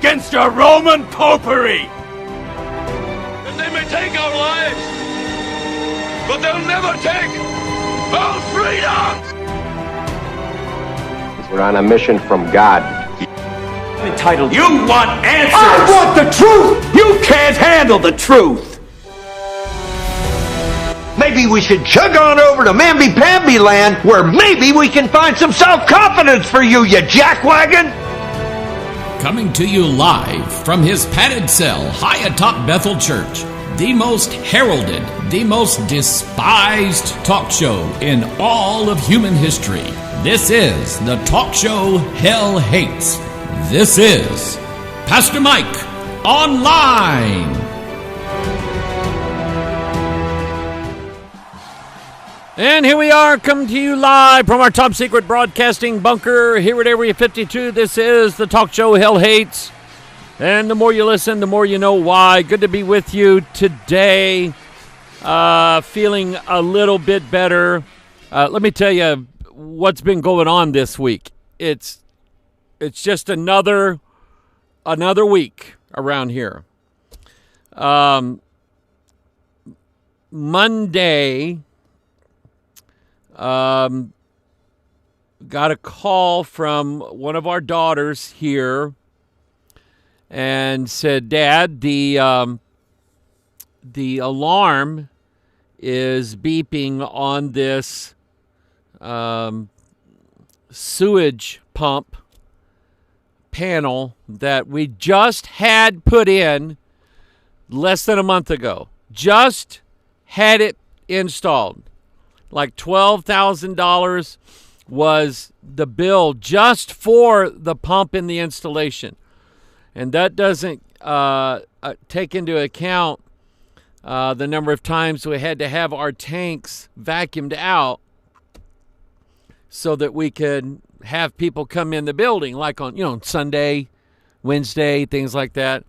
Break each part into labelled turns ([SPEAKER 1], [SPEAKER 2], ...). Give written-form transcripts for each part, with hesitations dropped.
[SPEAKER 1] against a Roman popery.
[SPEAKER 2] And they may take our lives, but they'll never take our freedom!
[SPEAKER 3] We're on a mission from God.
[SPEAKER 1] Entitled, you want answers!
[SPEAKER 4] I want the truth!
[SPEAKER 1] You can't handle the truth!
[SPEAKER 4] Maybe we should chug on over to Mamby-Pamby land, where maybe we can find some self-confidence for you, you jackwagon!
[SPEAKER 5] Coming to you live from his padded cell high atop Bethel Church, the most heralded, the most despised talk show in all of human history. This is the talk show hell hates. This is Pastor Mike Online.
[SPEAKER 6] And here we are, coming to you live from our top secret broadcasting bunker here at Area 52. This is the talk show Hell Hates. And the more you listen, the more you know why. Good to be with you today. Feeling a little bit better. Let me tell you what's been going on this week. It's just another week around here. Monday, got a call from one of our daughters here and said, Dad, the alarm is beeping on this sewage pump panel that we just had put in less than a month ago. Just had it installed. Like $12,000 was the bill just for the pump in the installation. And that doesn't take into account the number of times we had to have our tanks vacuumed out so that we could have people come in the building, like on Sunday, Wednesday, things like that.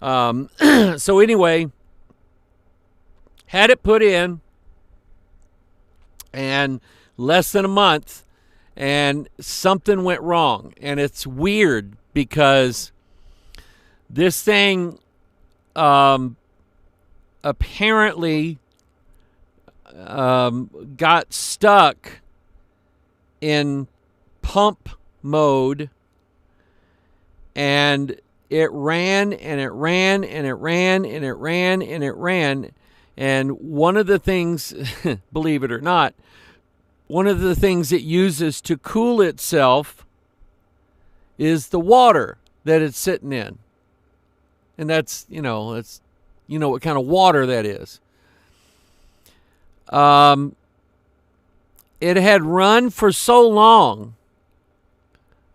[SPEAKER 6] So anyway, had it put in, and less than a month, and something went wrong. And it's weird because this thing apparently got stuck in pump mode, and it ran and it ran and it ran and it ran and it ran. And one of the things, believe it or not, one of the things it uses to cool itself is the water that it's sitting in. And that's, what kind of water that is. It had run for so long,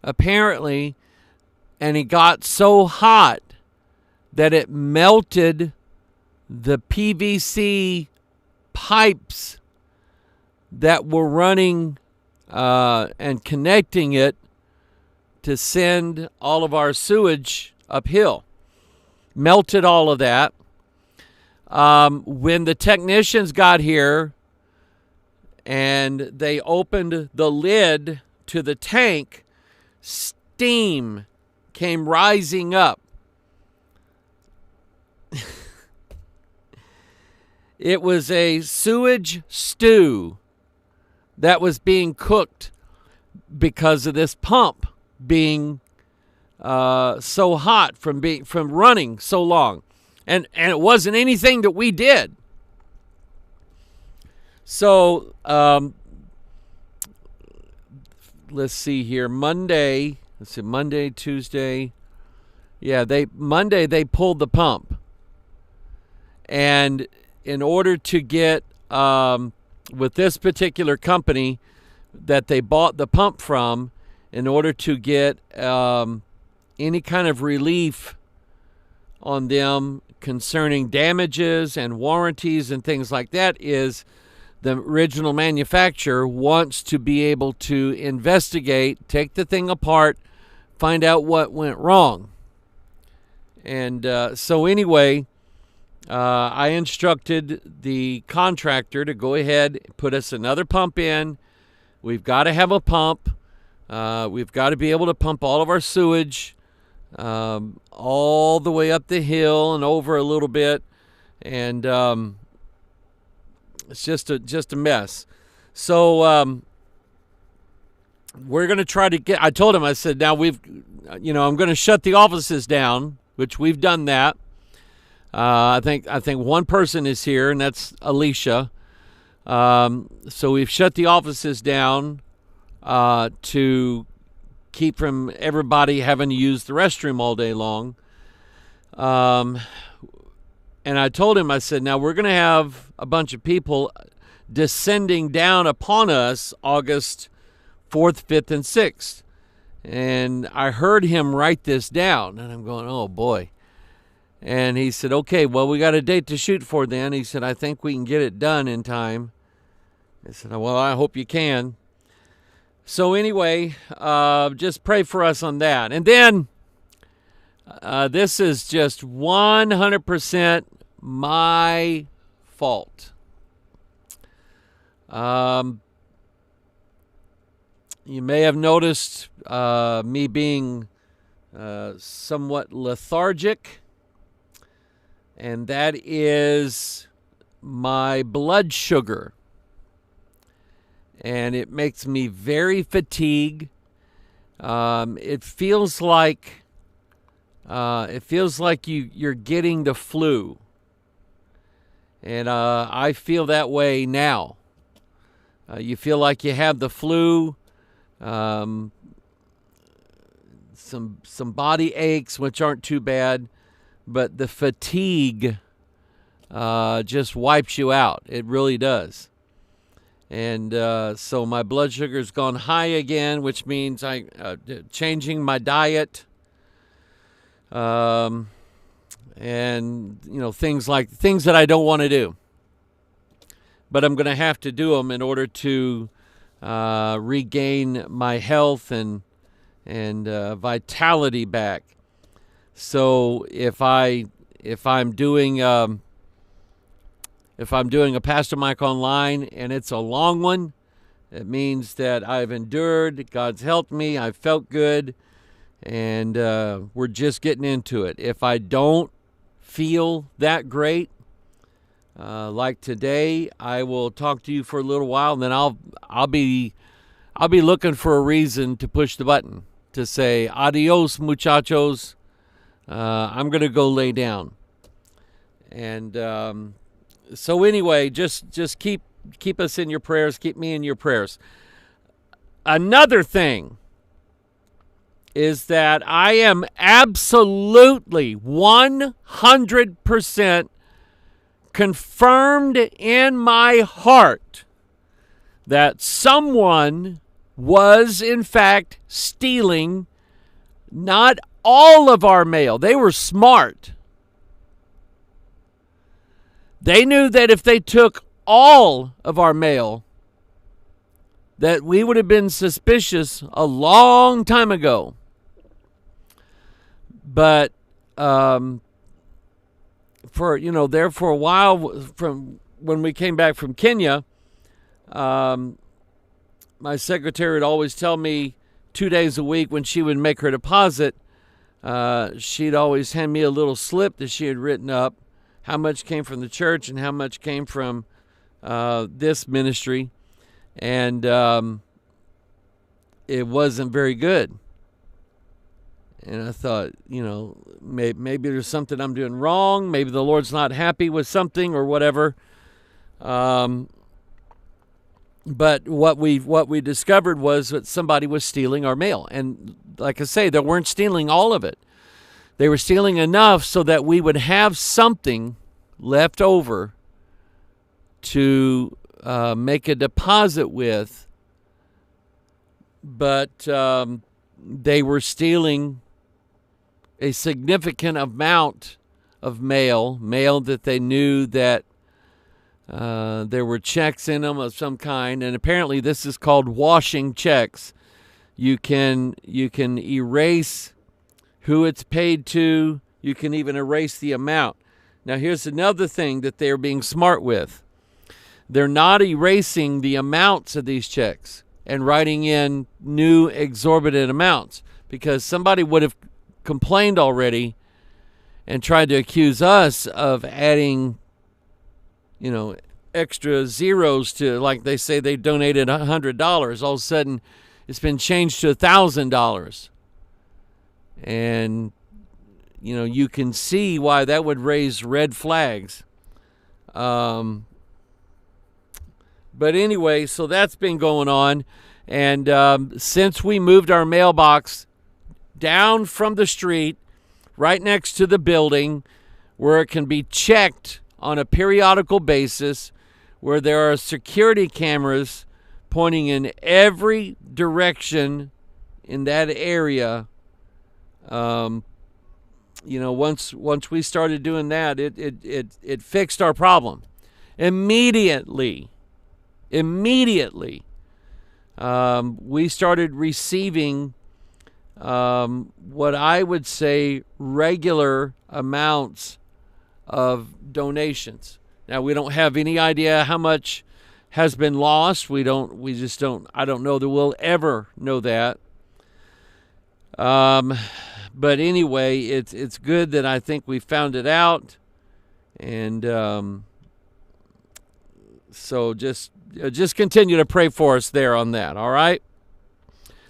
[SPEAKER 6] apparently, and it got so hot that it melted the PVC pipes that were running and connecting it to send all of our sewage uphill. Melted all of that. When the technicians got here and they opened the lid to the tank, steam came rising up. It was a sewage stew that was being cooked because of this pump being so hot from running so long. And it wasn't anything that we did. So let's see here. Monday, Tuesday. Yeah, Monday they pulled the pump. And in order to get, with this particular company that they bought the pump from, in order to get any kind of relief on them concerning damages and warranties and things like that, is the original manufacturer wants to be able to investigate, take the thing apart, find out what went wrong. And so anyway, I instructed the contractor to go ahead, put us another pump in. We've got to have a pump. We've got to be able to pump all of our sewage all the way up the hill and over a little bit, and it's just a mess. So we're going to try to get. I told him, I said, now I'm going to shut the offices down, which we've done that. I think one person is here, and that's Alicia. So we've shut the offices down to keep from everybody having to use the restroom all day long. And I told him, I said, now we're going to have a bunch of people descending down upon us August 4th, 5th, and 6th. And I heard him write this down, and I'm going, oh boy. And he said, okay, well, we got a date to shoot for then. He said, I think we can get it done in time. I said, well, I hope you can. So anyway, just pray for us on that. And then this is just 100% my fault. You may have noticed me being somewhat lethargic, and that is my blood sugar. And it makes me very fatigued. It feels like you're getting the flu, and I feel that way now. You feel like you have the flu. Some body aches, which aren't too bad, but the fatigue just wipes you out. It really does. And so my blood sugar's gone high again, which means I changing my diet, and things that I don't want to do. But I'm going to have to do them in order to regain my health and vitality back. So if I'm doing a Pastor Mike online and it's a long one, it means that I've endured. God's helped me. I've felt good, and we're just getting into it. If I don't feel that great, like today, I will talk to you for a little while, and then I'll be looking for a reason to push the button to say adios, muchachos. I'm gonna go lay down, and so anyway, just keep us in your prayers. Keep me in your prayers. Another thing is that I am absolutely 100% confirmed in my heart that someone was in fact stealing not all of our mail. They were smart. They knew that if they took all of our mail, that we would have been suspicious a long time ago. But for a while, from when we came back from Kenya, my secretary would always tell me 2 days a week when she would make her deposit, she'd always hand me a little slip that she had written up, how much came from the church and how much came from this ministry. And it wasn't very good. And I thought, maybe there's something I'm doing wrong. Maybe the Lord's not happy with something or whatever. But what we discovered was that somebody was stealing our mail. And like I say, they weren't stealing all of it. They were stealing enough so that we would have something left over to make a deposit with. But they were stealing a significant amount of mail that they knew that there were checks in them of some kind, and apparently this is called washing checks. You can erase who it's paid to. You can even erase the amount. Now here's another thing that they're being smart with. They're not erasing the amounts of these checks and writing in new exorbitant amounts, because somebody would have complained already and tried to accuse us of adding, extra zeros to, like they say they donated $100. All of a sudden, it's been changed to $1,000. And, you can see why that would raise red flags. But anyway, so that's been going on. And since we moved our mailbox down from the street, right next to the building, where it can be checked on a periodical basis, where there are security cameras pointing in every direction in that area. Once we started doing that, it fixed our problem immediately. We started receiving what I would say regular amounts of donations. Now, we don't have any idea how much has been lost. I don't know that we'll ever know that. But anyway, it's good that I think we found it out. And so just continue to pray for us there on that, all right?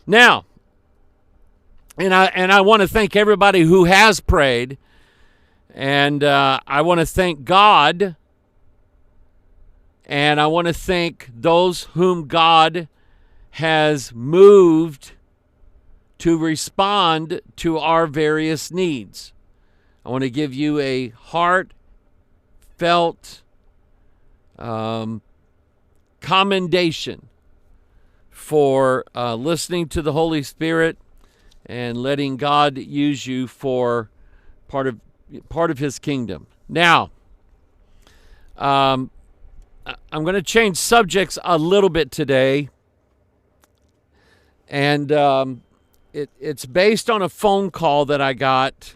[SPEAKER 6] Now, and I want to thank everybody who has prayed, and I want to thank God, and I want to thank those whom God has moved to respond to our various needs. I want to give you a heartfelt commendation for listening to the Holy Spirit and letting God use you for part of His kingdom. Now, I'm going to change subjects a little bit today, and it's based on a phone call that I got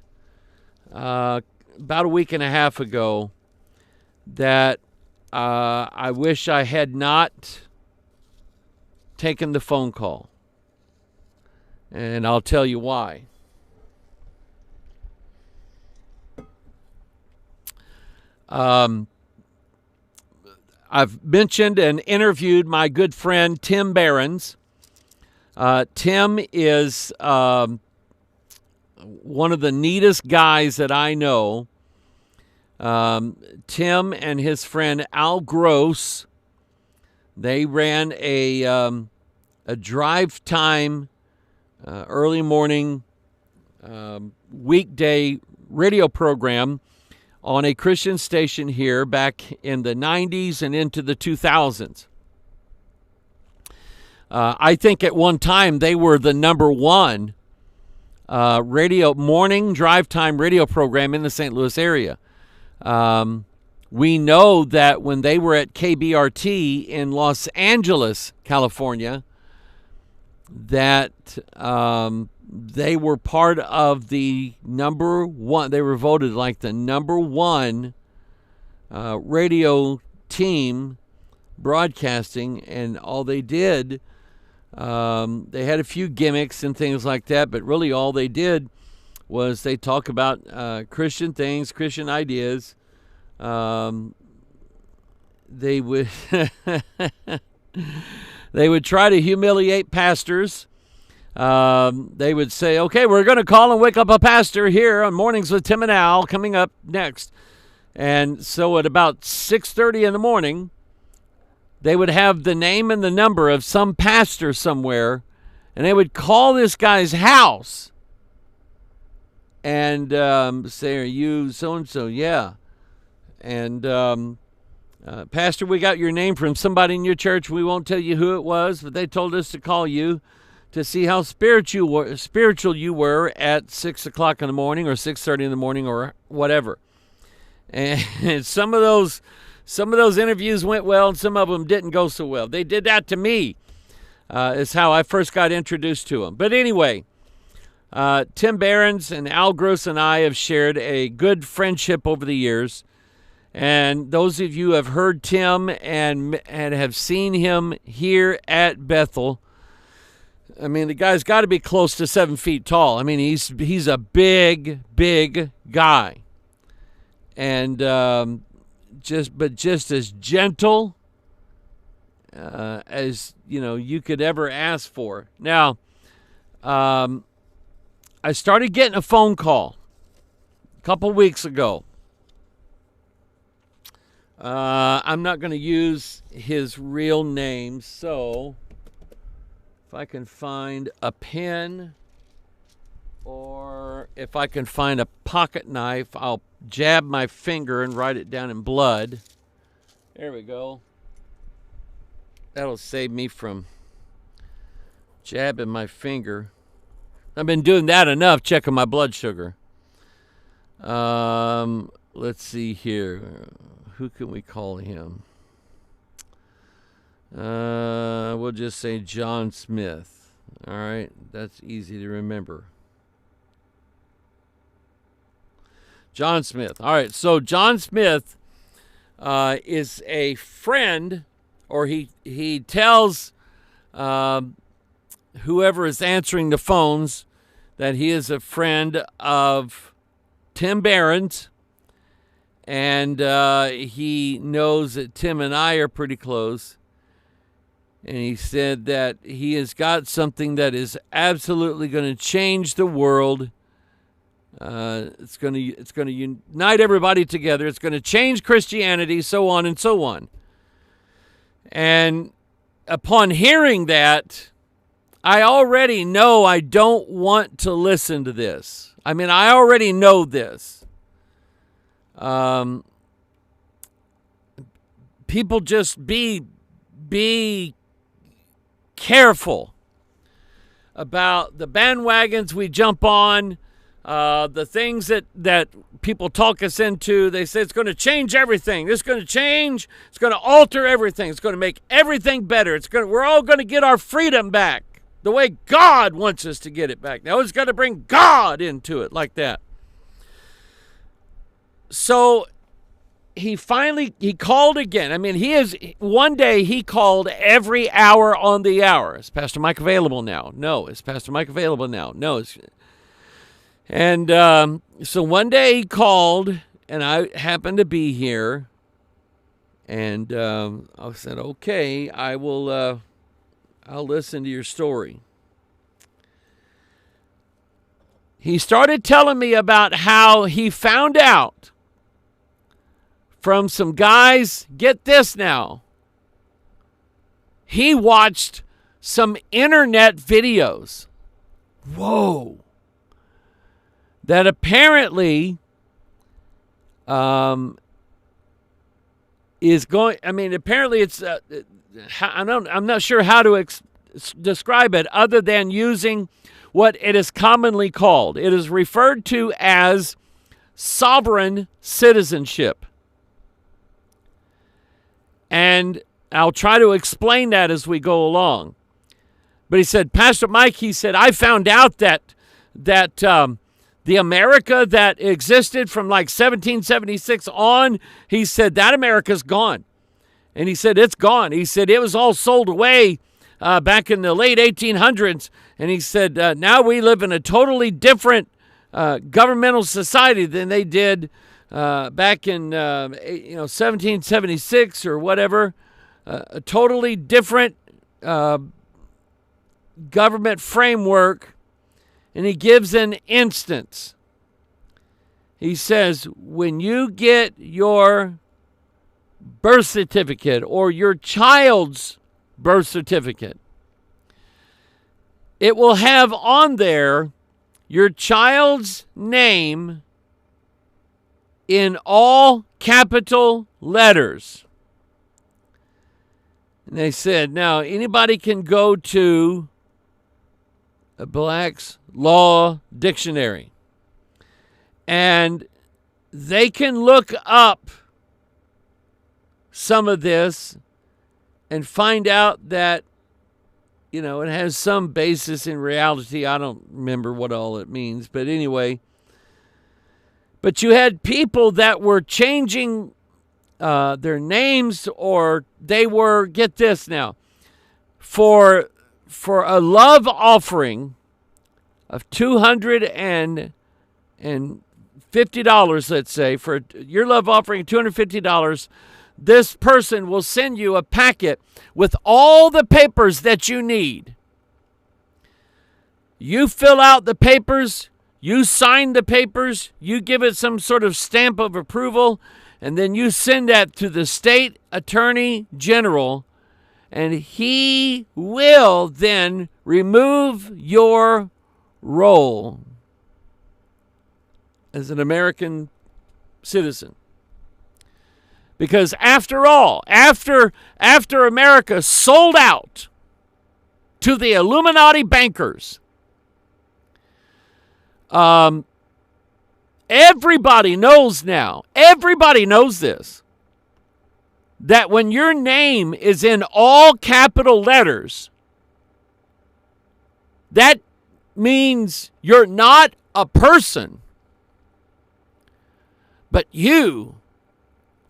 [SPEAKER 6] about a week and a half ago that I wish I had not taken the phone call. And I'll tell you why. I've mentioned and interviewed my good friend Tim Bereans. Tim is one of the neatest guys that I know. Tim and his friend Al Gross, they ran a drive time early morning weekday radio program on a Christian station here back in the 90s and into the 2000s. I think at one time they were the number one morning drive time radio program in the St. Louis area. We know that when they were at KBRT in Los Angeles, California, that they were part of the number one. They were voted like the number one radio team broadcasting, and all they did, they had a few gimmicks and things like that, but really all they did was they talk about Christian things, Christian ideas. They would they would try to humiliate pastors. They would say, okay, we're going to call and wake up a pastor here on Mornings with Tim and Al coming up next. And so at about 6:30 in the morning, they would have the name and the number of some pastor somewhere, and they would call this guy's house and say, are you so-and-so? Yeah. And Pastor, we got your name from somebody in your church. We won't tell you who it was, but they told us to call you to see how spiritual you were at 6 o'clock in the morning or 6:30 in the morning or whatever. And some of those interviews went well, and some of them didn't go so well. They did that to me. Is how I first got introduced to them. But anyway, Tim Bereans and Al Gross and I have shared a good friendship over the years. And those of you who have heard Tim and have seen him here at Bethel, I mean, the guy's got to be close to 7 feet tall. I mean, he's a big guy, and just as gentle as you could ever ask for. Now, I started getting a phone call a couple weeks ago. I'm not going to use his real name, so if I can find a pen or if I can find a pocket knife, I'll jab my finger and write it down in blood. There we go. That'll save me from jabbing my finger. I've been doing that enough, checking my blood sugar. Let's see here. Who can we call him? We'll just say John Smith. All right, that's easy to remember. John Smith. All right, so John Smith is a friend, or he tells whoever is answering the phones that he is a friend of Tim Bereans, and he knows that Tim and I are pretty close. And he said that he has got something that is absolutely going to change the world. It's going to unite everybody together. It's going to change Christianity, so on and so on. And upon hearing that, I already know I don't want to listen to this. I mean, I already know this. People just be careful about the bandwagons we jump on, the things that people talk us into. They say it's going to change everything. It's going to change. It's going to alter everything. It's going to make everything better. We're all going to get our freedom back the way God wants us to get it back. Now it's got to bring God into it like that. So he called again. I mean, one day he called every hour on the hour. Is Pastor Mike available now? No. Is Pastor Mike available now? No. And so one day he called, and I happened to be here, and I said, okay, I'll listen to your story. He started telling me about how he found out from some guys, get this now, he watched some internet videos. Whoa. That apparently is going, apparently it's, I'm not sure how to describe it other than using what it is commonly called. It is referred to as sovereign citizenship. And I'll try to explain that as we go along. But he said, Pastor Mike, he said, I found out that the America that existed from like 1776 on, he said, that America's gone. And he said, it's gone. He said, it was all sold away back in the late 1800s. And he said, now we live in a totally different governmental society than they did back in 1776 or whatever. A totally different government framework. And he gives an instance. He says, when you get your birth certificate or your child's birth certificate, it will have on there your child's name in all capital letters. And they said, now anybody can go to a Black's Law Dictionary and they can look up some of this and find out that, it has some basis in reality. I don't remember what all it means, but anyway. But you had people that were changing their names, or they were, get this now, for for a love offering of $250, let's say, for your love offering of $250, this person will send you a packet with all the papers that you need. You fill out the papers, you sign the papers, you give it some sort of stamp of approval, and then you send that to the state attorney general, and he will then remove your role as an American citizen. Because after all, after America sold out to the Illuminati bankers, everybody knows now, everybody knows this, that when your name is in all capital letters, that means you're not a person, but you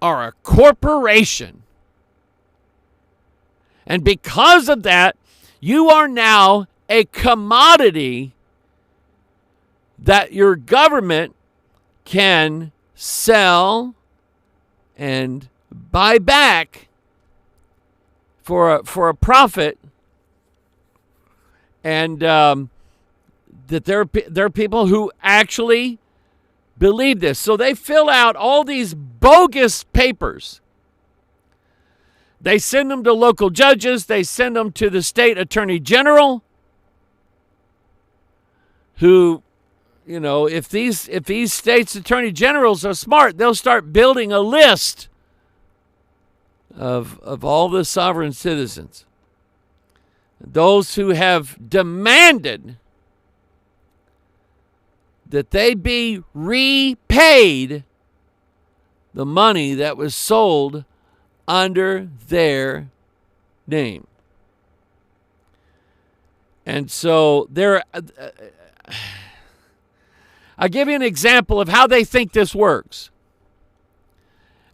[SPEAKER 6] are a corporation. And because of that, you are now a commodity that your government can sell and buy back for a profit. And that there are people who actually believe this. So they fill out all these bogus papers. They send them to local judges. They send them to the state attorney general, who, you know, if these states attorney generals are smart, they'll start building a list of all the sovereign citizens, those who have demanded that they be repaid the money that was sold under their name. And so I'll give you an example of how they think this works.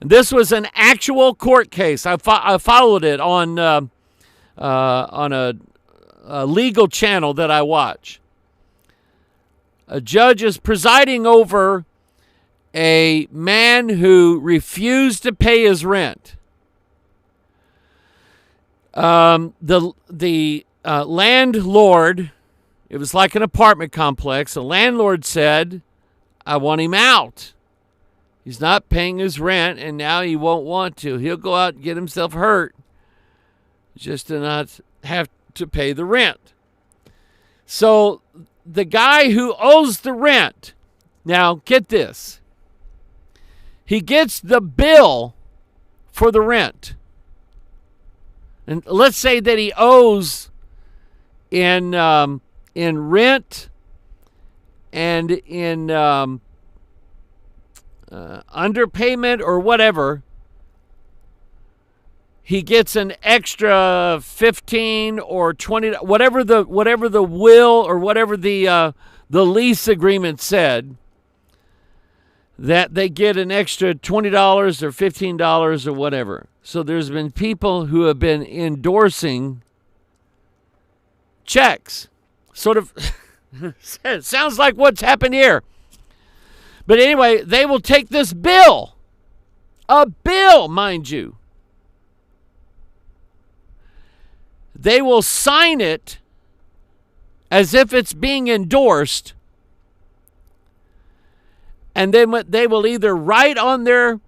[SPEAKER 6] And this was an actual court case. I followed it on a legal channel that I watch. A judge is presiding over a man who refused to pay his rent. The landlord, it was like an apartment complex. The landlord said, I want him out. He's not paying his rent, and now he won't want to. He'll go out and get himself hurt just to not have to pay the rent. So the guy who owes the rent, now get this, he gets the bill for the rent. And let's say that he owes in rent and in underpayment or whatever, he gets an extra 15 or 20, whatever the will or whatever the lease agreement said, that they get an extra $20 or $15 or whatever. So there's been people who have been endorsing checks. Sort of sounds like what's happened here. But anyway, they will take this bill, a bill, mind you. They will sign it as if it's being endorsed, and then they will either write on there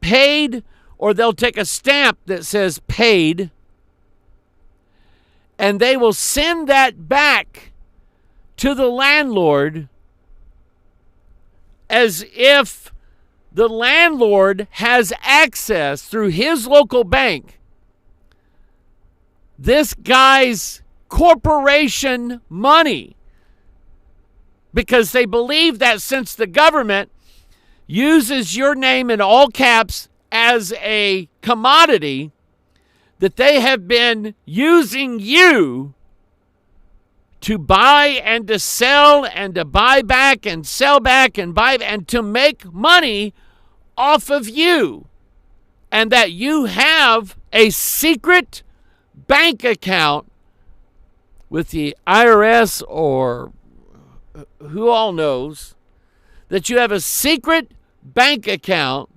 [SPEAKER 6] paid, or they'll take a stamp that says paid, and they will send that back to the landlord as if the landlord has access through his local bank, this guy's corporation money, because they believe that since the government uses your name in all caps as a commodity, that they have been using you to buy and to sell and to buy back and sell back and buy and to make money off of you, and that you have a secret bank account with the IRS or who all knows that you have a secret bank account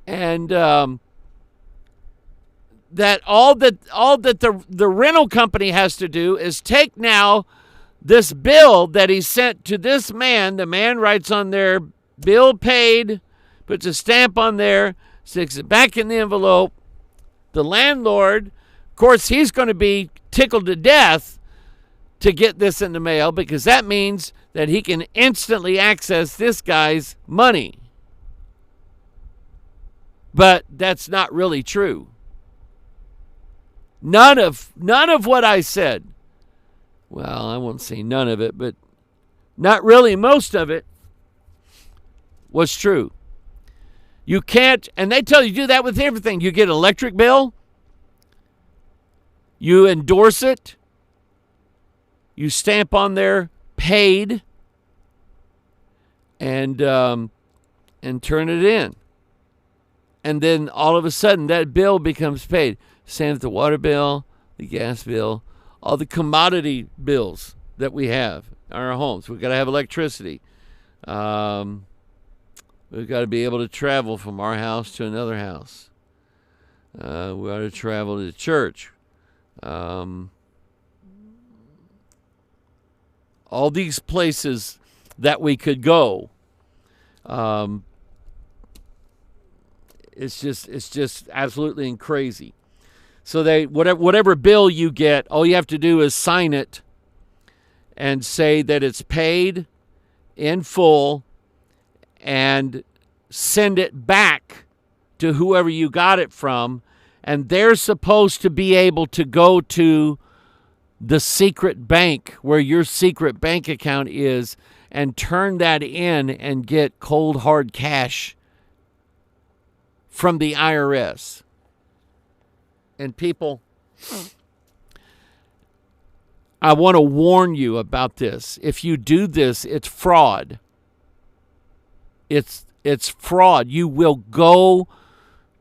[SPEAKER 6] and that all that the rental company has to do is take now this bill that he sent to this man. The man writes on there, bill paid, puts a stamp on there, sticks it back in the envelope. The landlord, of course, he's going to be tickled to death to get this in the mail because that means that he can instantly access this guy's money. But that's not really true. None of what I said, well, I won't say none of it, but not really most of it was true. You can't, and they tell you do that with everything. You get an electric bill, you endorse it, you stamp on there paid, and turn it in. And then all of a sudden that bill becomes paid. Same with the water bill, the gas bill, all the commodity bills that we have in our homes. We've got to have electricity. We've got to be able to travel from our house to another house. We ought to travel to church. All these places that we could go. It's just absolutely crazy. So they whatever bill you get, all you have to do is sign it and say that it's paid in full and send it back to whoever you got it from, and they're supposed to be able to go to the secret bank where your secret bank account is and turn that in and get cold hard cash from the IRS. And people, I want to warn you about this. If you do this, it's fraud. It's fraud. You will go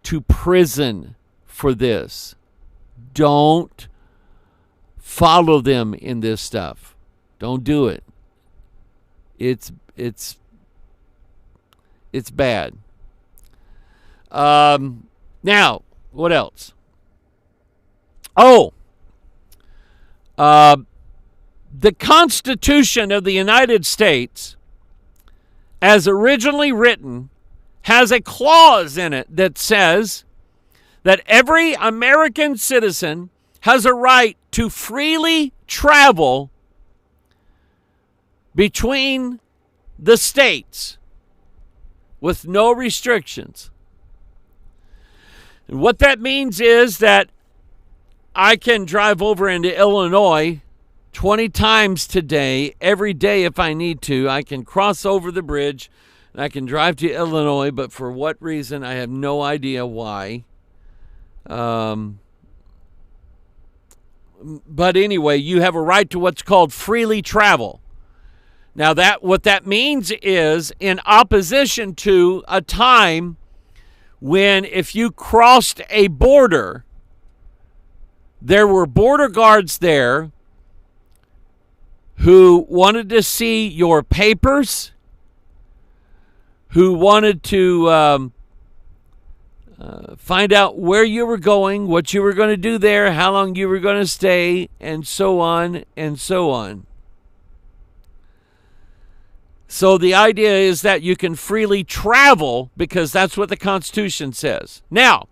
[SPEAKER 6] to prison for this. Don't follow them in this stuff. Don't do it. It's bad. Now, what else? The Constitution of the United States, as originally written, has a clause in it that says that every American citizen has a right to freely travel between the states with no restrictions. And what that means is that I can drive over into Illinois 20 times today, every day if I need to. I can cross over the bridge and I can drive to Illinois, but for what reason, I have no idea why. But anyway, you have a right to what's called freely travel. Now, what that means is in opposition to a time when if you crossed a border, there were border guards there who wanted to see your papers, who wanted to find out where you were going, what you were going to do there, how long you were going to stay, and so on and so on. So the idea is that you can freely travel because that's what the Constitution says. Now,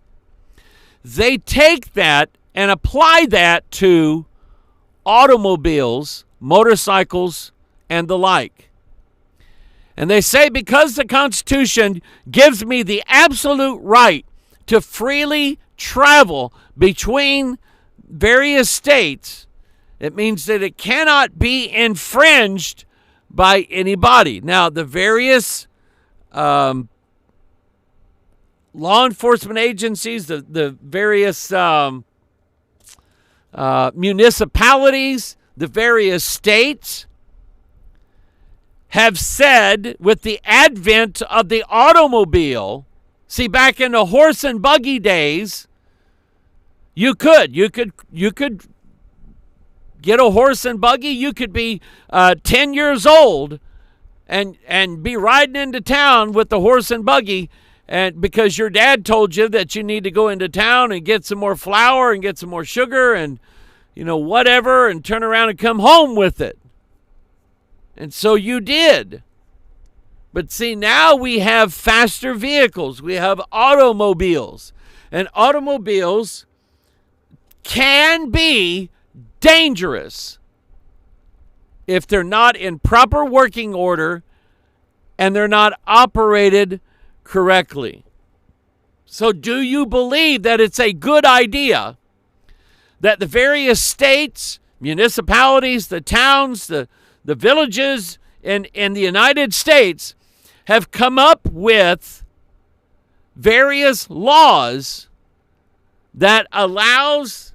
[SPEAKER 6] they take that and apply that to automobiles, motorcycles, and the like. And they say because the Constitution gives me the absolute right to freely travel between various states, it means that it cannot be infringed by anybody. Now, the various law enforcement agencies, the various municipalities, the various states have said with the advent of the automobile, see, back in the horse and buggy days, you could get a horse and buggy. You could be 10 years old and be riding into town with the horse and buggy, and because your dad told you that you need to go into town and get some more flour and get some more sugar and, whatever, and turn around and come home with it. And so you did. But see, now we have faster vehicles. We have automobiles. And automobiles can be dangerous if they're not in proper working order and they're not operated correctly. So do you believe that it's a good idea that the various states, municipalities, the towns, the villages in the United States have come up with various laws that allows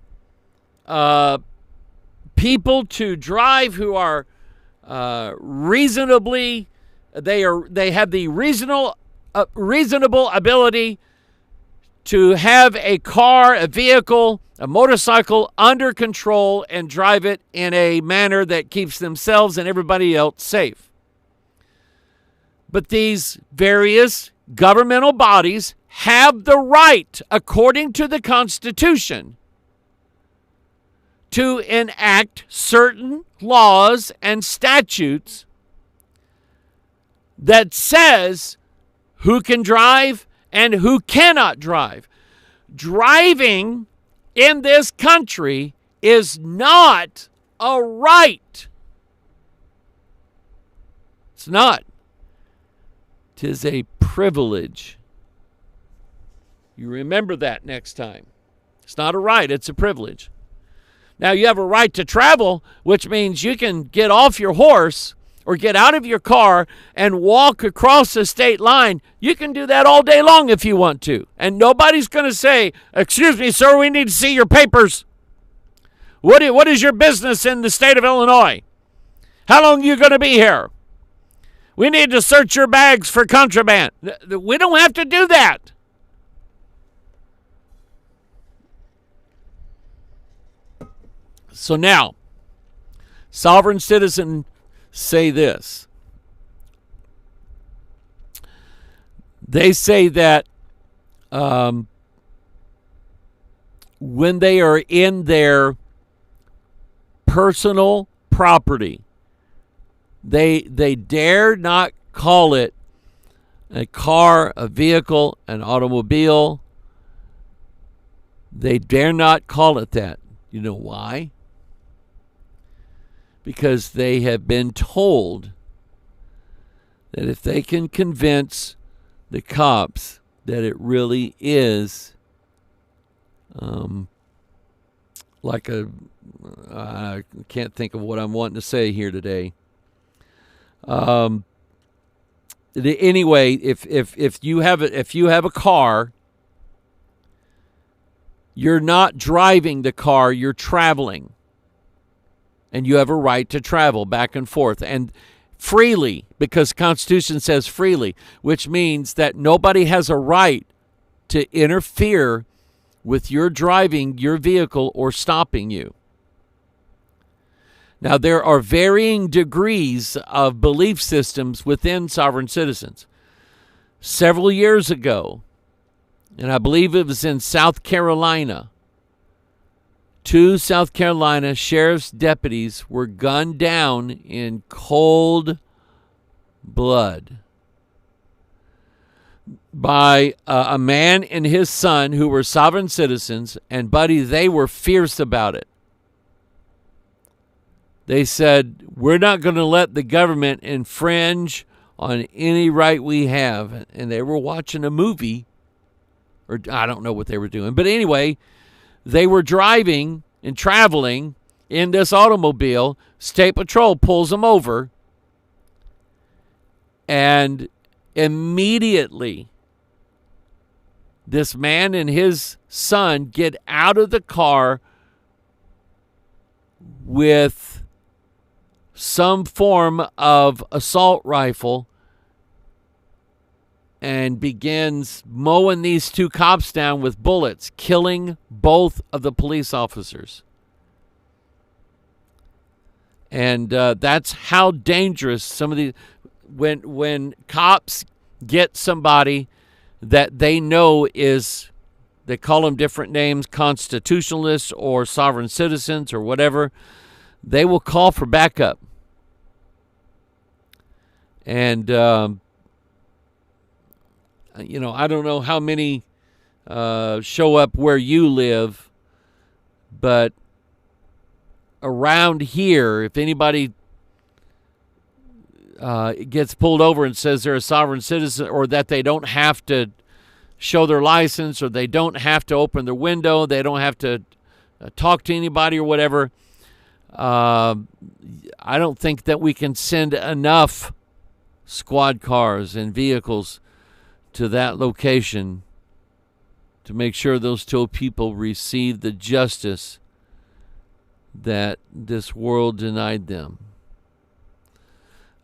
[SPEAKER 6] people to drive who are reasonably, they have the reasonable ability to have a car, a vehicle, a motorcycle under control and drive it in a manner that keeps themselves and everybody else safe. But these various governmental bodies have the right, according to the Constitution, to enact certain laws and statutes that says who can drive and who cannot drive. Driving in this country is not a right. It's not. 'Tis a privilege. You remember that next time. It's not a right, it's a privilege. Now, you have a right to travel, which means you can get off your horse or get out of your car and walk across the state line. You can do that all day long if you want to. And nobody's going to say, "Excuse me, sir, we need to see your papers. What is your business in the state of Illinois? How long are you going to be here? We need to search your bags for contraband." We don't have to do that. So now, sovereign citizens say this. They say that when they are in their personal property, they dare not call it a car, a vehicle, an automobile. They dare not call it that. You know why? Because they have been told that if they can convince the cops that it really is I can't think of what I'm wanting to say here today. Anyway, if you have a car, you're not driving the car, you're traveling. And you have a right to travel back and forth and freely, because the Constitution says freely, which means that nobody has a right to interfere with your driving your vehicle or stopping you. Now, there are varying degrees of belief systems within sovereign citizens. Several years ago, and I believe it was in South Carolina, 2 South Carolina sheriff's deputies were gunned down in cold blood by a man and his son who were sovereign citizens, and buddy, they were fierce about it. They said, "We're not going to let the government infringe on any right we have." And they were watching a movie, or I don't know what they were doing. But anyway, they were driving and traveling in this automobile. State Patrol pulls them over. And immediately, this man and his son get out of the car with some form of assault rifle and begins mowing these 2 cops down with bullets, killing both of the police officers. And that's how dangerous some of these, when cops get somebody that they know is, they call them different names, constitutionalists or sovereign citizens or whatever, they will call for backup. And, I don't know how many show up where you live, but around here, if anybody gets pulled over and says they're a sovereign citizen, or that they don't have to show their license, or they don't have to open their window, they don't have to talk to anybody or whatever, I don't think that we can send enough squad cars and vehicles to that location to make sure those two people receive the justice that this world denied them.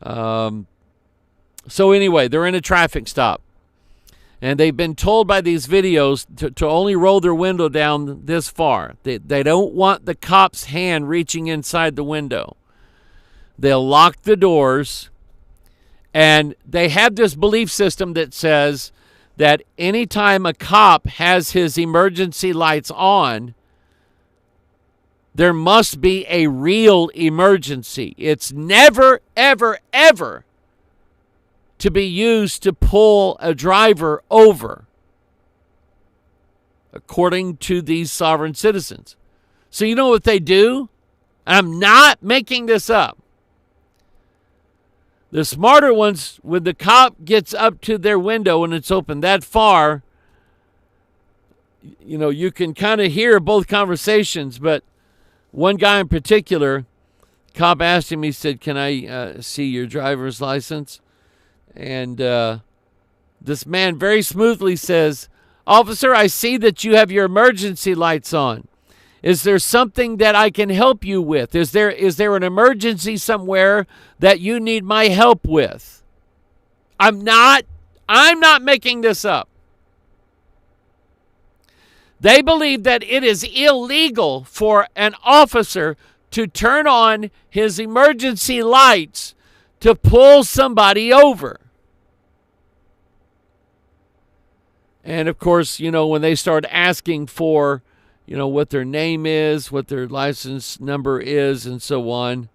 [SPEAKER 6] So anyway, they're in a traffic stop, and they've been told by these videos to only roll their window down this far. They don't want the cop's hand reaching inside the window. They'll lock the doors, and they have this belief system that says that anytime a cop has his emergency lights on, there must be a real emergency. It's never, ever, ever to be used to pull a driver over, according to these sovereign citizens. So you know what they do? I'm not making this up. The smarter ones, when the cop gets up to their window and it's open that far, you can kind of hear both conversations, but one guy in particular, cop asked him, he said, "Can I see your driver's license?" And this man very smoothly says, "Officer, I see that you have your emergency lights on. Is there something that I can help you with? Is there an emergency somewhere that you need my help with?" I'm not making this up. They believe that it is illegal for an officer to turn on his emergency lights to pull somebody over. And of course, when they start asking for, what their name is, what their license number is, and so on,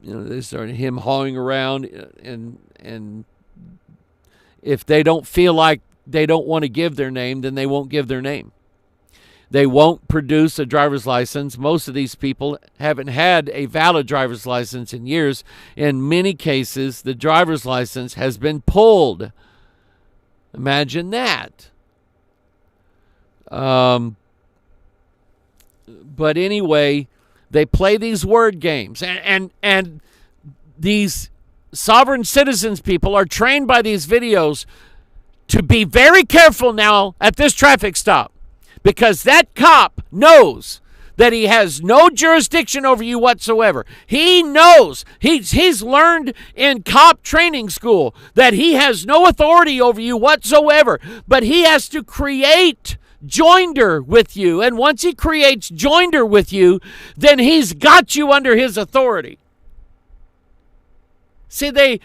[SPEAKER 6] they start him hawing around, and if they don't feel like they don't want to give their name, then they won't give their name. They won't produce a driver's license. Most of these people haven't had a valid driver's license in years. In many cases, the driver's license has been pulled. Imagine that. But anyway, they play these word games, and these sovereign citizens people are trained by these videos to be very careful now at this traffic stop, because that cop knows that he has no jurisdiction over you whatsoever. He knows, he's learned in cop training school that he has no authority over you whatsoever, but he has to create joinder with you. And once he creates joinder with you, then he's got you under his authority. See, they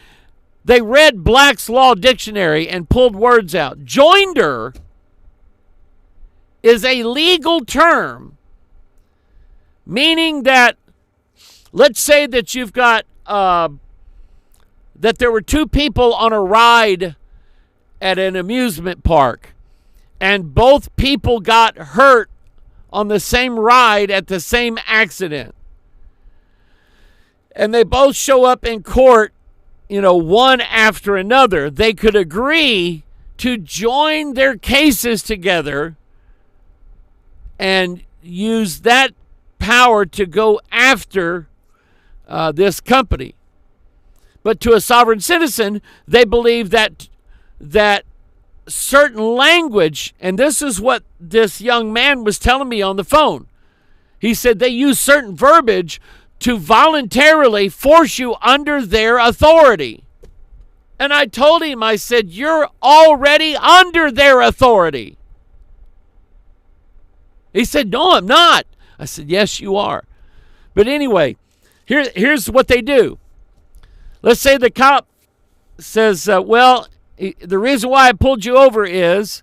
[SPEAKER 6] read Black's Law Dictionary and pulled words out. Joinder is a legal term, meaning that, let's say that you've got, that there were two people on a ride at an amusement park, and both people got hurt on the same ride at the same accident. And they both show up in court, one after another. They could agree to join their cases together and use that power to go after this company. But to a sovereign citizen, they believe that certain language, and this is what this young man was telling me on the phone. He said they use certain verbiage to voluntarily force you under their authority. And I told him, I said, you're already under their authority. He said, no, I'm not. I said, yes, you are. But anyway, here's what they do. Let's say the cop says, well, the reason why I pulled you over is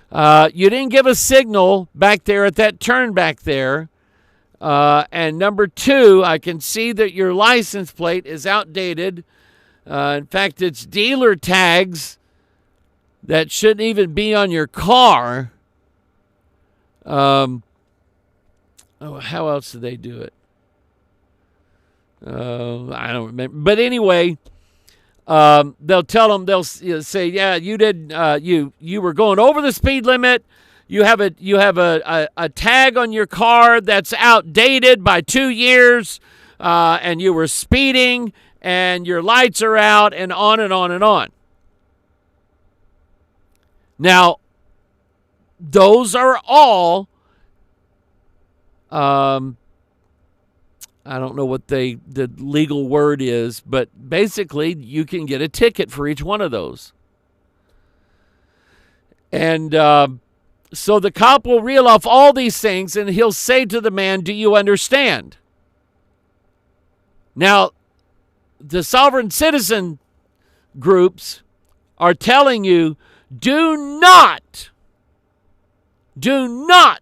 [SPEAKER 6] you didn't give a signal back there at that turn back there. And number two, I can see that your license plate is outdated. In fact, it's dealer tags that shouldn't even be on your car. How else did they do it? I don't remember. But anyway, they'll tell them, they'll say, yeah, you did, you were going over the speed limit. You have a tag on your car that's outdated by 2 years, and you were speeding, and your lights are out, and on and on and on. Now, those are all, I don't know what the legal word is, but basically you can get a ticket for each one of those. And so the cop will reel off all these things, and he'll say to the man, do you understand? Now, the sovereign citizen groups are telling you, do not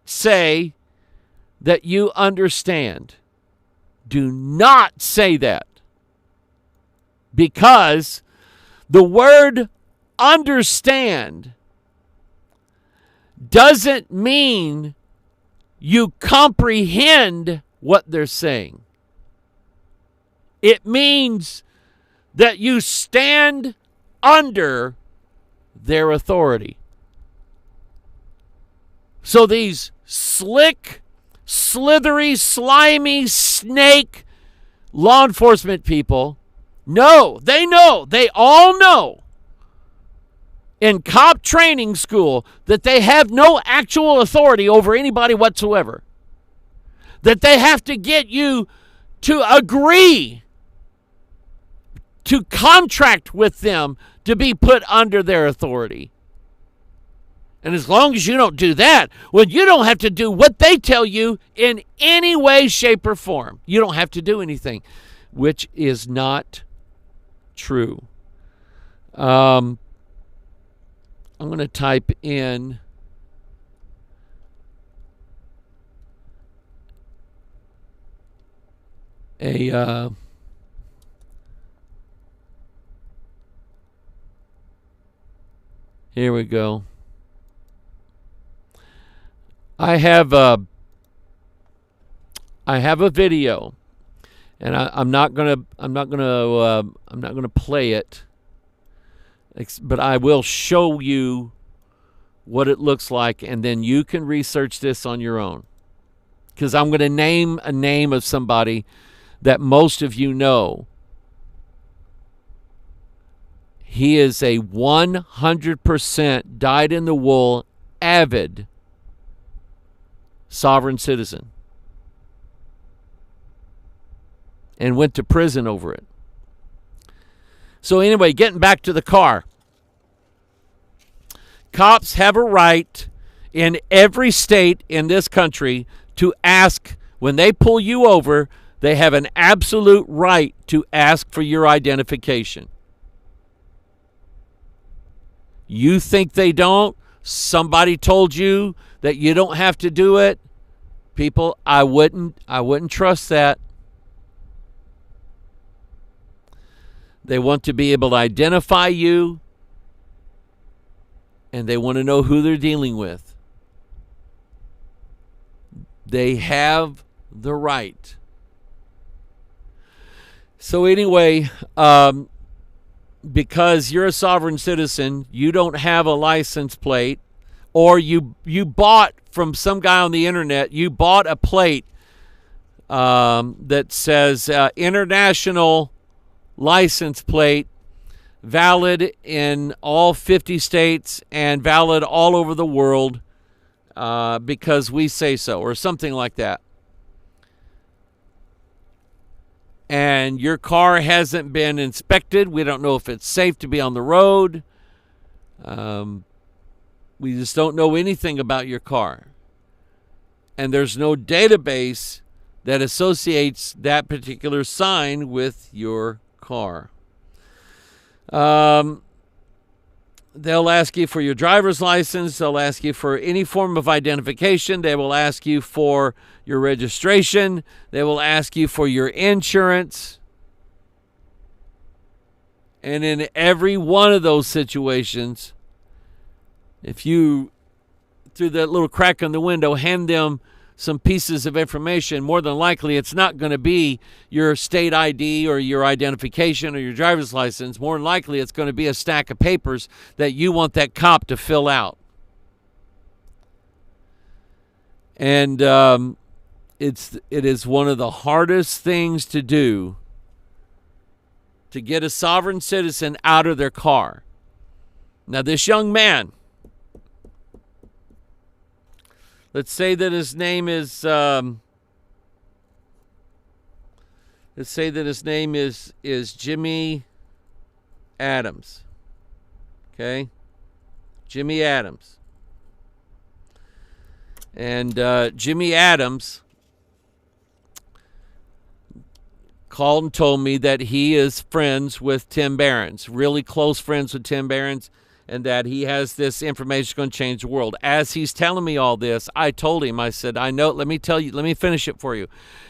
[SPEAKER 6] say that you understand. Do not say that. Because the word understand doesn't mean you comprehend what they're saying. It means that you stand under their authority. So these slick, slithery, slimy, snake law enforcement people know, they all know in cop training school that they have no actual authority over anybody whatsoever. That they have to get you to agree, to contract with them to be put under their authority. And as long as you don't do that, well, you don't have to do what they tell you in any way, shape, or form. You don't have to do anything, which is not true. I'm going to type in a here we go. I have a video, and I'm not gonna play it, but I will show you what it looks like, and then you can research this on your own. Because I'm going to name a name of somebody that most of you know. He is a 100% dyed-in-the-wool, avid sovereign citizen and went to prison over it. So anyway, getting back to the car. Cops have a right in every state in this country to ask, when they pull you over, they have an absolute right to ask for your identification. You think they don't? Somebody told you that you don't have to do it? People, I wouldn't trust that. They want to be able to identify you, and they want to know who they're dealing with. They have the right. So anyway, because you're a sovereign citizen, you don't have a license plate, or you bought from some guy on the internet, you bought a plate that says international license plate, valid in all 50 states and valid all over the world because we say so, or something like that. And your car hasn't been inspected. We don't know if it's safe to be on the road. We just don't know anything about your car. And there's no database that associates that particular sign with your car. They'll ask you for your driver's license. They'll ask you for any form of identification. They will ask you for your registration. They will ask you for your insurance. And in every one of those situations, if you, through that little crack in the window, hand them some pieces of information, more than likely it's not going to be your state ID or your identification or your driver's license. More than likely it's going to be a stack of papers that you want that cop to fill out. And it is one of the hardest things to do to get a sovereign citizen out of their car. Now, this young man, let's say that his name is Jimmy Adams. Okay? Jimmy Adams. And Jimmy Adams called and told me that he is friends with Tim Bereans, really close friends with Tim Bereans, and that he has this information that's going to change the world. As he's telling me all this, I told him, I said, I know, let me finish it for you.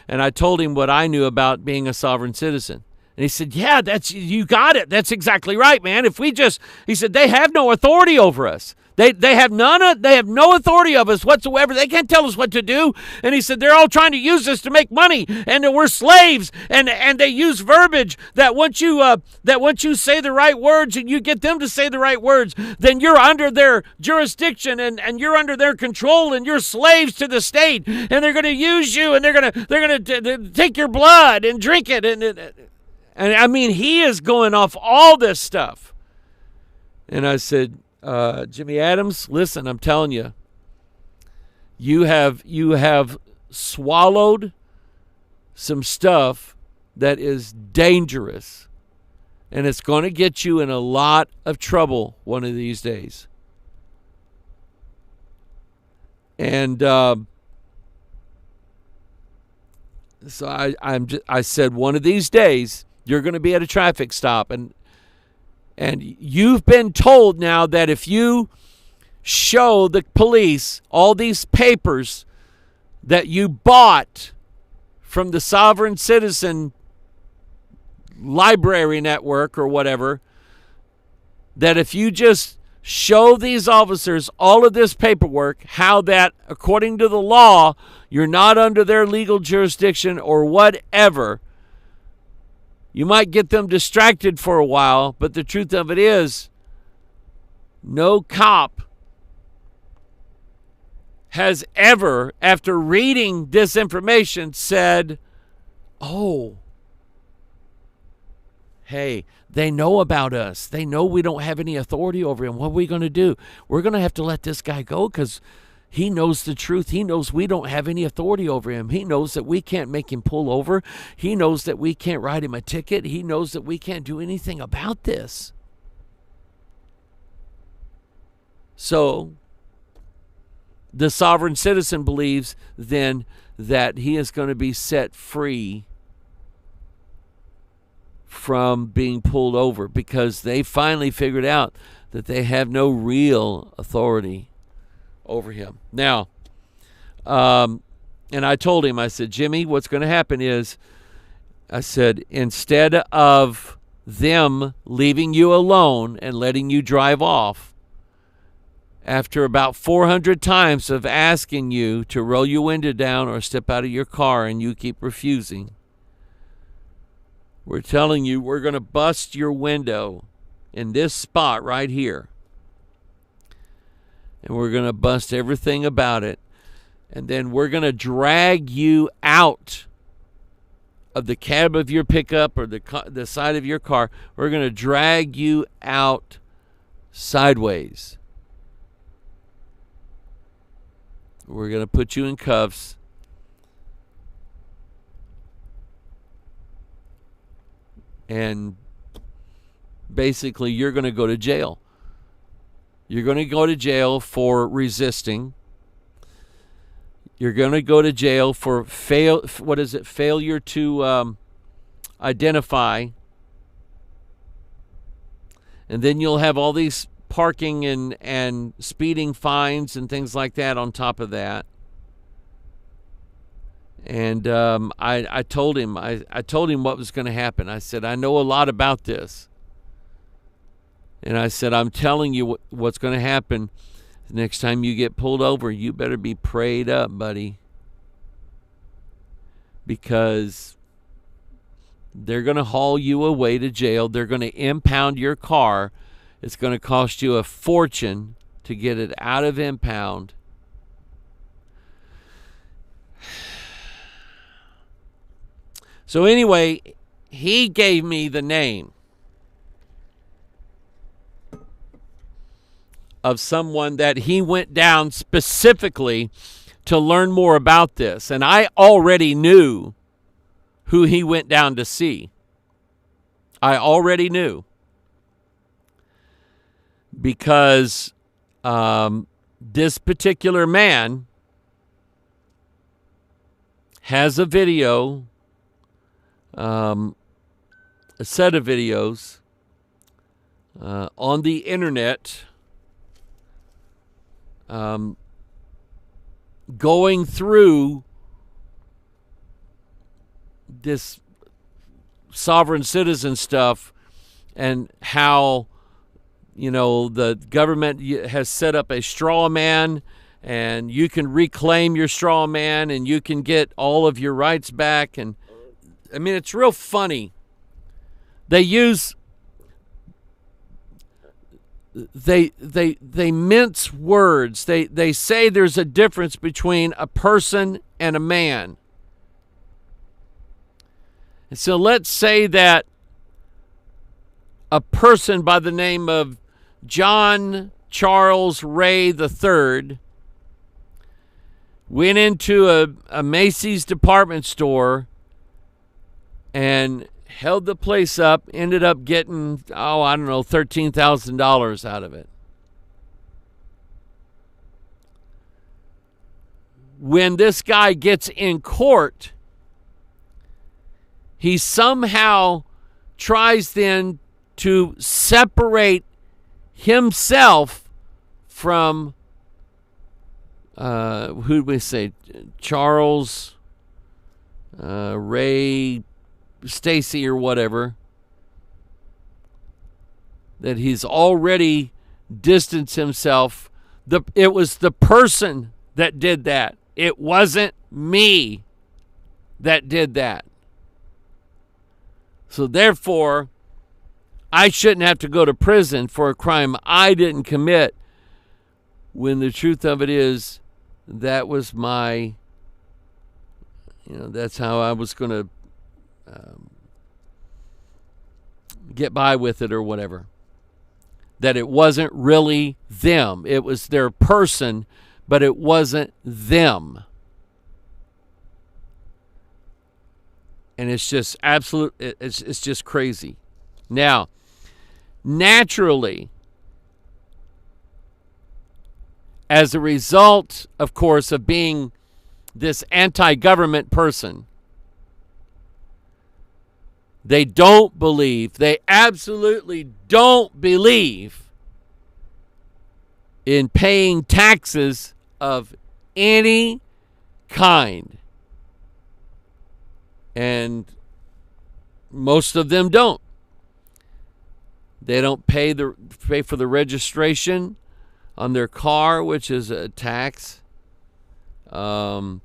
[SPEAKER 6] And I told him what I knew about being a sovereign citizen. And he said, yeah, you got it. That's exactly right, man. He said, they have no authority over us. They have no authority of us whatsoever. They can't tell us what to do. And he said, they're all trying to use us to make money, and that we're slaves. And they use verbiage that once you say the right words and you get them to say the right words, then you're under their jurisdiction and you're under their control and you're slaves to the state. And they're going to use you, and they're going to take your blood and drink it. And I mean, he is going off all this stuff. And I said, Jimmy Adams, listen, I'm telling you, you have swallowed some stuff that is dangerous, and it's going to get you in a lot of trouble one of these days. And so I said, one of these days you're going to be at a traffic stop, and you've been told now that if you show the police all these papers that you bought from the Sovereign Citizen Library Network or whatever, that if you just show these officers all of this paperwork, how that, according to the law, you're not under their legal jurisdiction or whatever, you might get them distracted for a while, but the truth of it is, no cop has ever, after reading this information, said, oh, hey, they know about us. They know we don't have any authority over him. What are we going to do? We're going to have to let this guy go because he knows the truth. He knows we don't have any authority over him. He knows that we can't make him pull over. He knows that we can't write him a ticket. He knows that we can't do anything about this. So the sovereign citizen believes then that he is going to be set free from being pulled over because they finally figured out that they have no real authority over him. Now, and I told him, I said, Jimmy, what's going to happen is, I said, instead of them leaving you alone and letting you drive off, after about 400 times of asking you to roll your window down or step out of your car and you keep refusing, we're telling you we're going to bust your window in this spot right here. And we're going to bust everything about it. And then we're going to drag you out of the cab of your pickup or the side of your car. We're going to drag you out sideways. We're going to put you in cuffs. And basically, you're going to go to jail. You're going to go to jail for resisting. You're going to go to jail for failure to identify. And then you'll have all these parking and speeding fines and things like that on top of that. And I told him what was going to happen. I said, I know a lot about this. And I said, I'm telling you what's going to happen. Next time you get pulled over, you better be prayed up, buddy. Because they're going to haul you away to jail. They're going to impound your car. It's going to cost you a fortune to get it out of impound. So anyway, he gave me the name of someone that he went down specifically to learn more about this. And I already knew who he went down to see. I already knew. Because this particular man has a video, a set of videos on the internet going through this sovereign citizen stuff and how, the government has set up a straw man, and you can reclaim your straw man and you can get all of your rights back. And I mean, it's real funny. They mince words. They say there's a difference between a person and a man. And so let's say that a person by the name of John Charles Ray III went into a Macy's department store and held the place up, ended up getting, $13,000 out of it. When this guy gets in court, he somehow tries then to separate himself from, who did we say, Charles Ray Stacy or whatever, that he's already distanced himself. It was the person that did that. It wasn't me that did that. So therefore, I shouldn't have to go to prison for a crime I didn't commit, when the truth of it is that was my, that's how I was going to get by with it or whatever. That it wasn't really them. It was their person, but it wasn't them. And it's just it's just crazy. Now, naturally, as a result, of course, of being this anti-government person, they absolutely don't believe in paying taxes of any kind. And most of them don't. They don't pay for the registration on their car, which is a tax. Any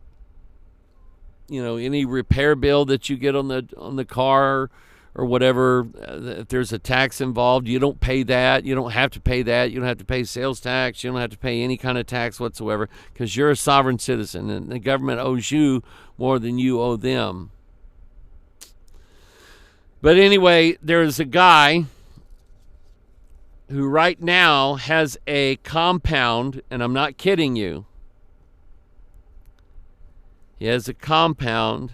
[SPEAKER 6] repair bill that you get on the car or whatever, if there's a tax involved, you don't pay that. You don't have to pay that. You don't have to pay sales tax. You don't have to pay any kind of tax whatsoever, because you're a sovereign citizen and the government owes you more than you owe them. But anyway, there's a guy who right now has a compound, and I'm not kidding you. He has a compound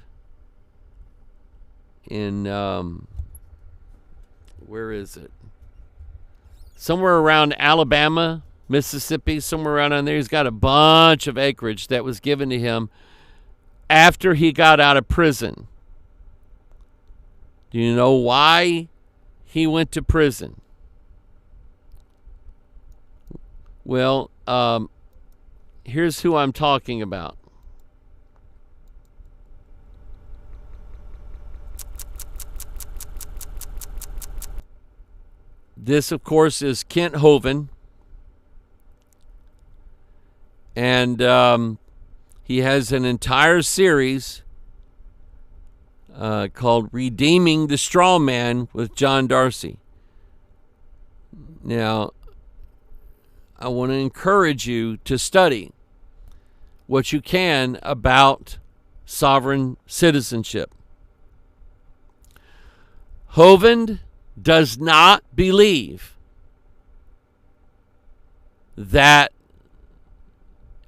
[SPEAKER 6] in, where is it? Somewhere around Alabama, Mississippi, somewhere around on there. He's got a bunch of acreage that was given to him after he got out of prison. Do you know why he went to prison? Well, here's who I'm talking about. This, of course, is Kent Hovind. And he has an entire series called Redeeming the Straw Man with John Darcy. Now, I want to encourage you to study what you can about sovereign citizenship. Hovind does not believe that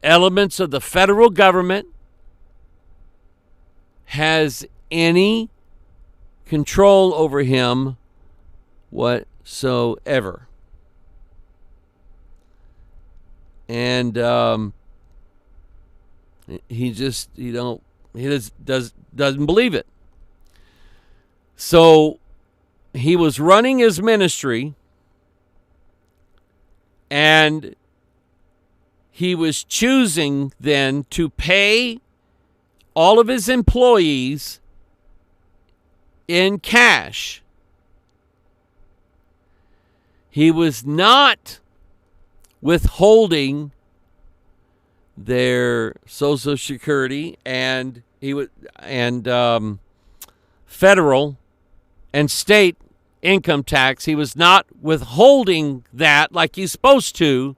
[SPEAKER 6] elements of the federal government has any control over him whatsoever. And he doesn't believe it. So he was running his ministry, and he was choosing then to pay all of his employees in cash. He was not withholding their Social Security and federal and state income tax. He was not withholding that like he's supposed to,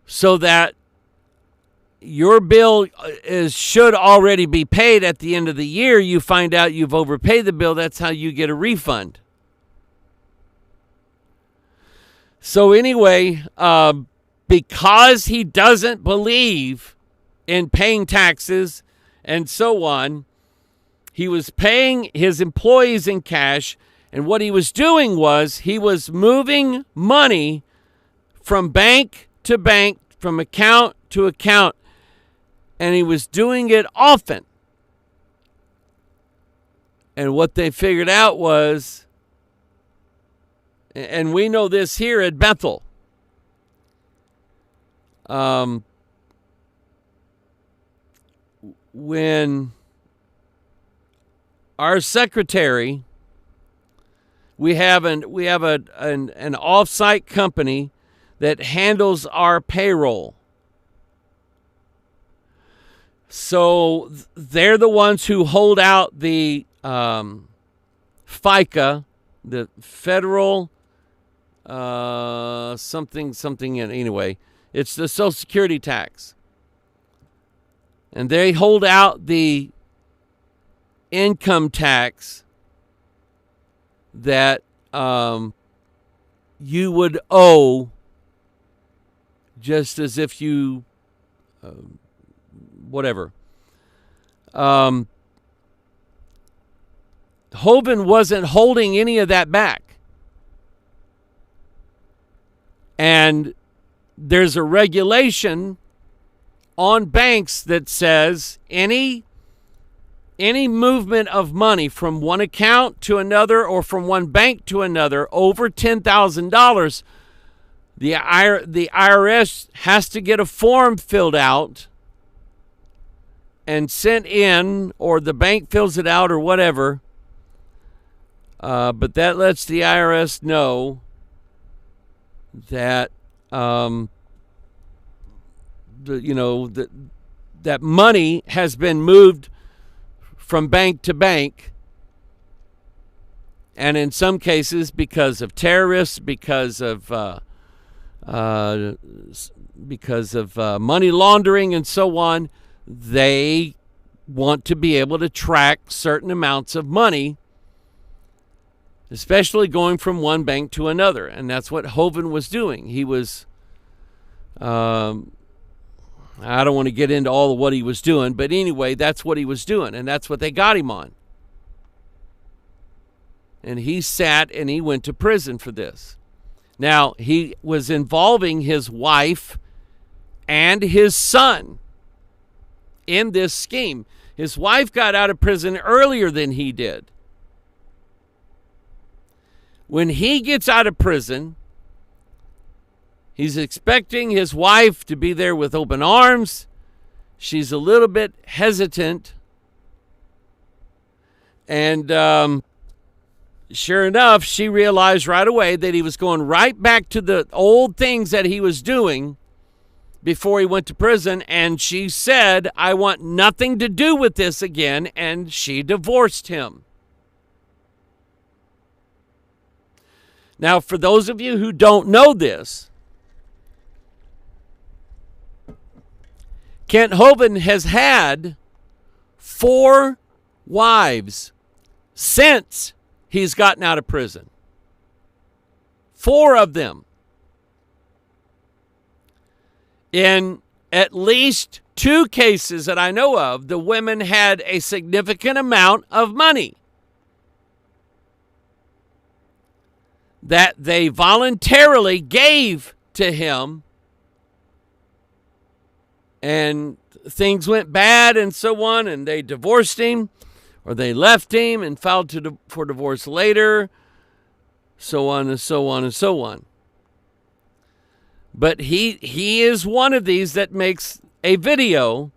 [SPEAKER 6] so that your bill should already be paid at the end of the year. You find out you've overpaid the bill. That's how you get a refund. So anyway, because he doesn't believe in paying taxes and so on, he was paying his employees in cash. And what he was doing was he was moving money from bank to bank, from account to account. And he was doing it often. And what they figured out was, and we know this here at Bethel, when our secretary, we have an off-site company that handles our payroll. So they're the ones who hold out the FICA, the federal something. Anyway, it's the Social Security tax. And they hold out the income tax that you would owe, just as if you whatever. Hovind wasn't holding any of that back. And there's a regulation on banks that says any movement of money from one account to another or from one bank to another over $10,000, the IRS has to get a form filled out and sent in, or the bank fills it out or whatever. But that lets the IRS know that that money has been moved from bank to bank, and in some cases because of terrorists, because of money laundering and so on, they want to be able to track certain amounts of money, especially going from one bank to another. And that's what Hovind was doing. He was, I don't want to get into all of what he was doing, but anyway, that's what he was doing, and that's what they got him on. And he sat and he went to prison for this. Now, he was involving his wife and his son in this scheme. His wife got out of prison earlier than he did. When he gets out of prison, he's expecting his wife to be there with open arms. She's a little bit hesitant. And sure enough, she realized right away that he was going right back to the old things that he was doing before he went to prison. And she said, I want nothing to do with this again. And she divorced him. Now, for those of you who don't know this, Kent Hovind has had 4 wives since he's gotten out of prison. 4 of them. In at least 2 cases that I know of, the women had a significant amount of money that they voluntarily gave to him, and things went bad and so on, and they divorced him, or they left him and filed for divorce later, so on and so on and so on. But he is one of these that makes a video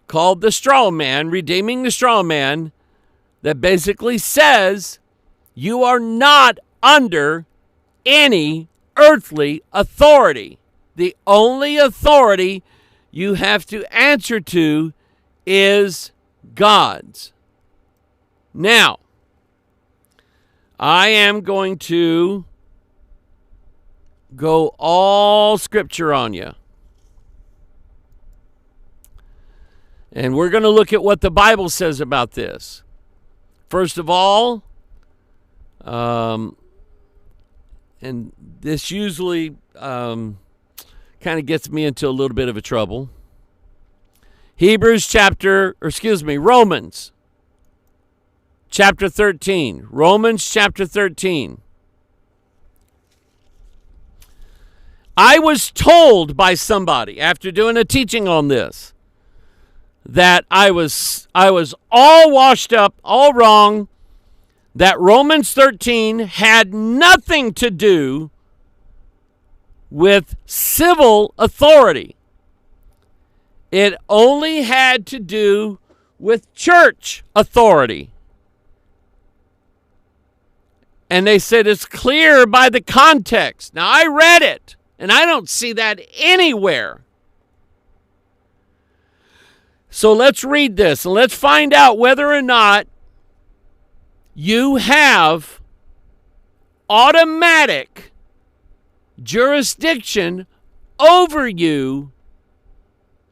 [SPEAKER 6] called The Straw Man, Redeeming the Straw Man, that basically says you are not under any earthly authority. The only authority you have to answer to is God's. Now, I am going to go all scripture on you. And we're going to look at what the Bible says about this. First of all, and this usually kind of gets me into a little bit of a trouble. Romans chapter 13. Romans chapter 13. I was told by somebody after doing a teaching on this that I was all washed up, all wrong, that Romans 13 had nothing to do with civil authority. It only had to do with church authority. And they said it's clear by the context. Now, I read it, and I don't see that anywhere. So let's read this, and let's find out whether or not you have automatic jurisdiction over you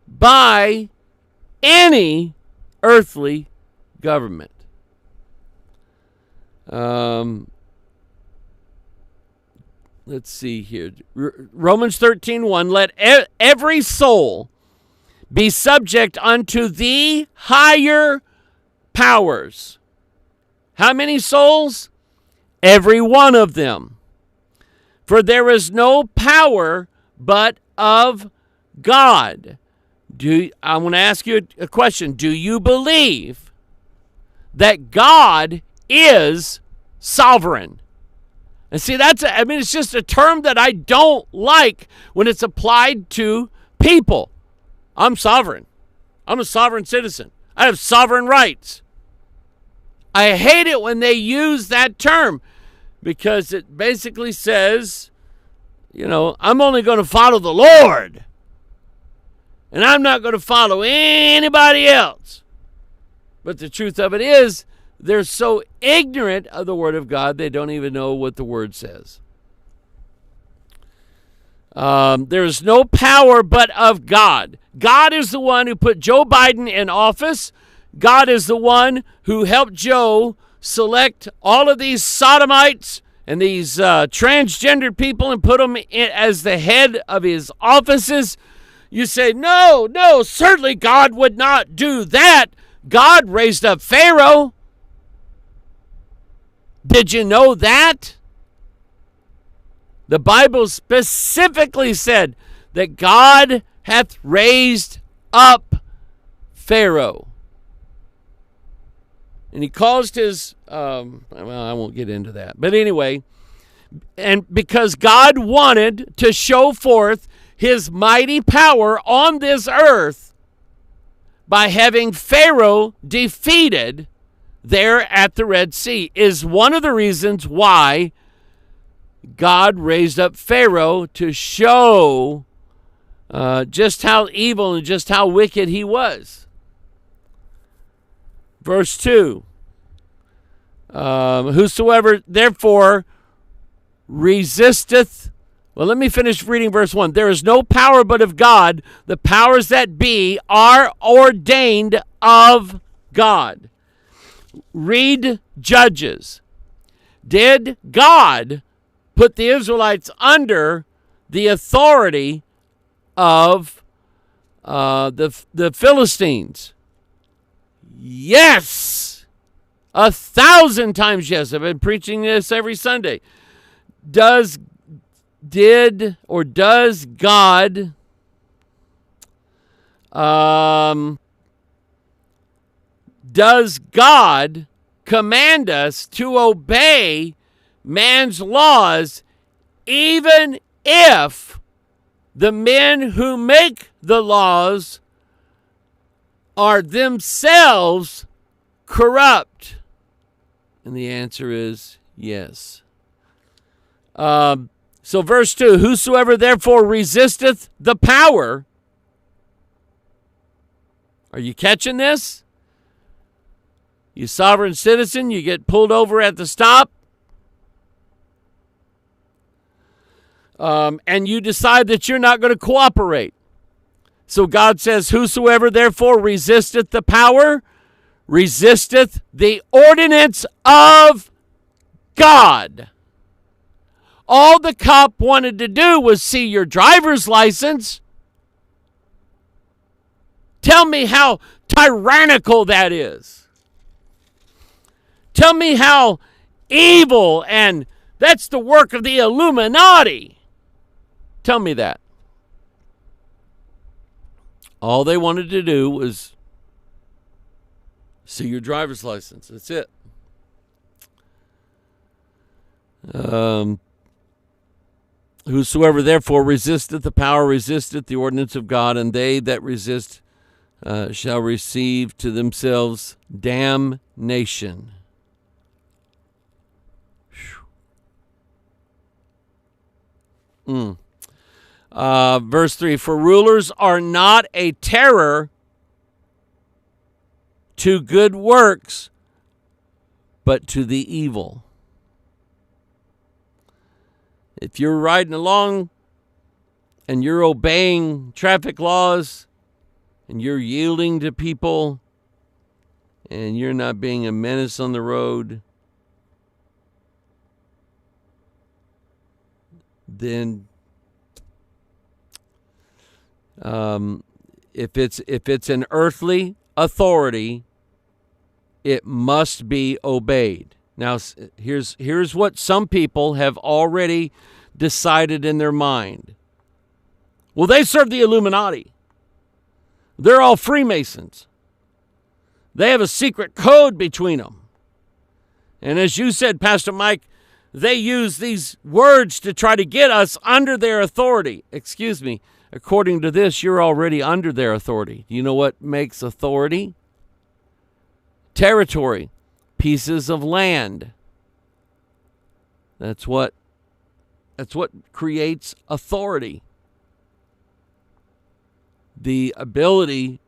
[SPEAKER 6] by any earthly government. Let's see here. Romans 13:1, let every soul be subject unto the higher powers. How many souls? Every one of them. For there is no power but of God. I want to ask you a question. Do you believe that God is sovereign? And see, it's just a term that I don't like when it's applied to people. I'm sovereign. I'm a sovereign citizen. I have sovereign rights. I hate it when they use that term because it basically says, I'm only going to follow the Lord. And I'm not going to follow anybody else. But the truth of it is, they're so ignorant of the Word of God, they don't even know what the Word says. There is no power but of God. God is the one who put Joe Biden in office. God is the one who helped Joe select all of these sodomites and these transgender people and put them as the head of his offices. You say, no, certainly God would not do that. God raised up Pharaoh. Did you know that? The Bible specifically said that God hath raised up Pharaoh. And he caused his, well, I won't get into that. But anyway, and because God wanted to show forth his mighty power on this earth by having Pharaoh defeated there at the Red Sea, is one of the reasons why God raised up Pharaoh, to show just how evil and just how wicked he was. Verse 2, whosoever therefore resisteth, well, let me finish reading verse 1. There is no power but of God. The powers that be are ordained of God. Read Judges. Did God put the Israelites under the authority of the Philistines? Yes. 1,000 times yes. I've been preaching this every Sunday. Does God command us to obey man's laws, even if the men who make the laws are themselves corrupt? And the answer is yes. So verse 2, whosoever therefore resisteth the power. Are you catching this? You sovereign citizen, you get pulled over at the stop, and you decide that you're not going to cooperate. So God says, whosoever therefore resisteth the power, resisteth the ordinance of God. All the cop wanted to do was see your driver's license. Tell me how tyrannical that is. Tell me how evil, and that's the work of the Illuminati. Tell me that. All they wanted to do was see your driver's license. That's it. Whosoever therefore resisteth the power resisteth the ordinance of God, and they that resist shall receive to themselves damnation. Verse 3, for rulers are not a terror to good works, but to the evil. If you're riding along and you're obeying traffic laws and you're yielding to people and you're not being a menace on the road, then if it's an earthly authority, it must be obeyed. Now, here's what some people have already decided in their mind. Well, they serve the Illuminati. They're all Freemasons. They have a secret code between them. And as you said, Pastor Mike, they use these words to try to get us under their authority. Excuse me. According to this, you're already under their authority. Do you know what makes authority? Territory. Pieces of land. That's what creates authority. The ability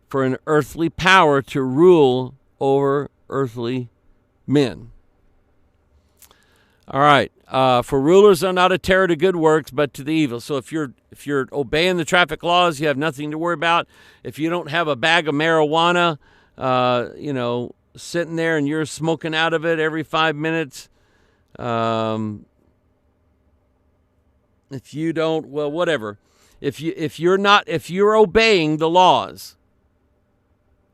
[SPEAKER 6] for an earthly power to rule over earthly men. All right. For rulers are not a terror to good works, but to the evil. So if you're obeying the traffic laws, you have nothing to worry about. If you don't have a bag of marijuana, sitting there and you're smoking out of it every 5 minutes, if you don't, well, whatever. If you're obeying the laws,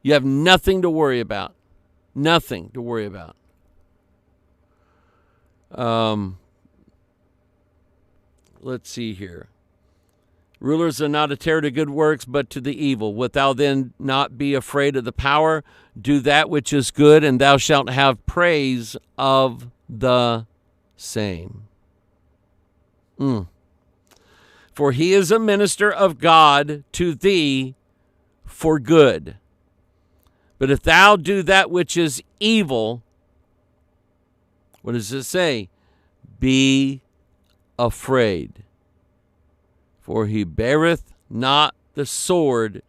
[SPEAKER 6] you have nothing to worry about. Nothing to worry about. let's see here. Rulers are not a terror to good works, but to the evil. Wilt thou then not be afraid of the power? Do that which is good, and thou shalt have praise of the same. For he is a minister of God to thee for good. But if thou do that which is evil, what does it say? Be afraid. For he beareth not the sword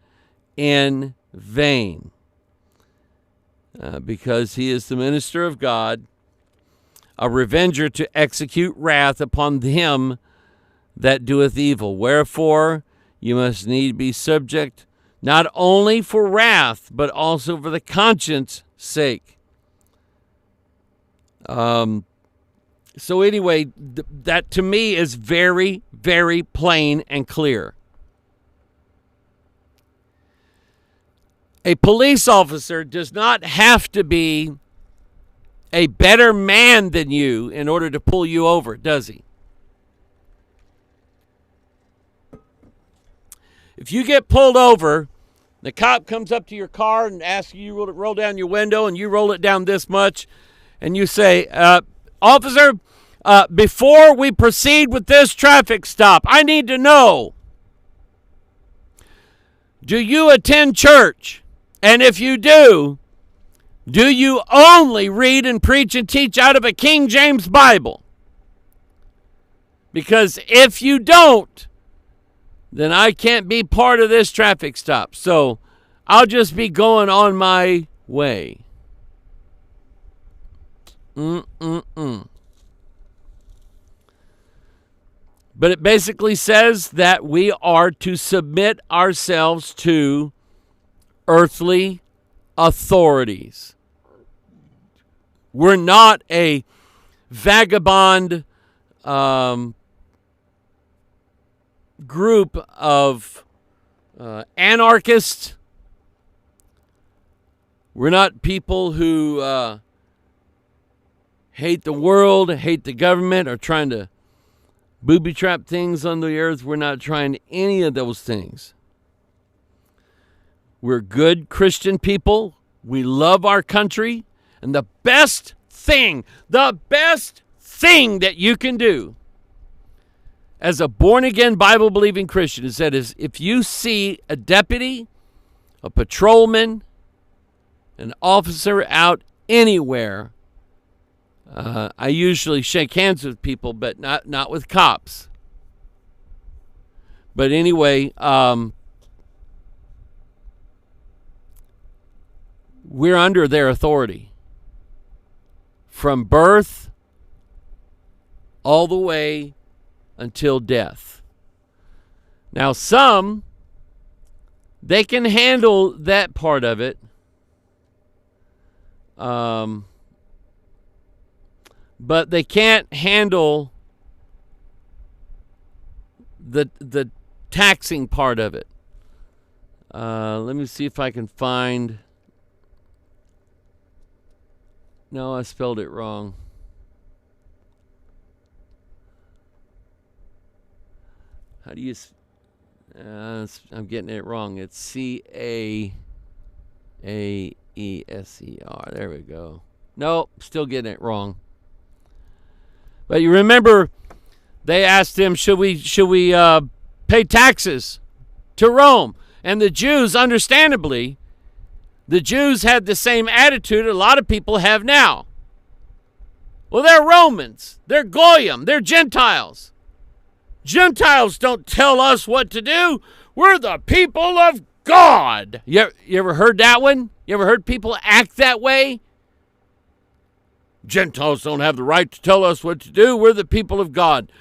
[SPEAKER 6] in vain. Because he is the minister of God, a revenger to execute wrath upon him that doeth evil. Wherefore you must need be subject, not only for wrath, but also for the conscience sake. So anyway, that to me is very, very plain and clear. A police officer does not have to be a better man than you in order to pull you over, does he? If you get pulled over, the cop comes up to your car and asks you to roll down your window, and you roll it down this much, and you say, officer, before we proceed with this traffic stop, I need to know, do you attend church? And if you do you only read and preach and teach out of a King James Bible? Because if you don't, then I can't be part of this traffic stop. So I'll just be going on my way. But it basically says that we are to submit ourselves to earthly authorities. We're not a vagabond group of anarchists. We're not people who hate the world, hate the government, or trying to booby trap things on the earth. We're not trying any of those things. We're good Christian people. We love our country. And the best thing that you can do as a born-again, Bible-believing Christian is that if you see a deputy, a patrolman, an officer out anywhere, I usually shake hands with people, but not with cops. But anyway, we're under their authority from birth all the way until death. Now, some, they can handle that part of it. But they can't handle the taxing part of it. Let me see if I can find... No, I spelled it wrong. How do you... I'm getting it wrong. It's C-A-A-E-S-E-R. There we go. Nope, still getting it wrong. But you remember, they asked him, should we pay taxes to Rome? And the Jews, understandably, the Jews had the same attitude a lot of people have now. Well, they're Romans. They're Goyim. They're Gentiles. Gentiles don't tell us what to do. We're the people of God. You ever heard that one? You ever heard people act that way? Gentiles don't have the right to tell us what to do. We're the people of God.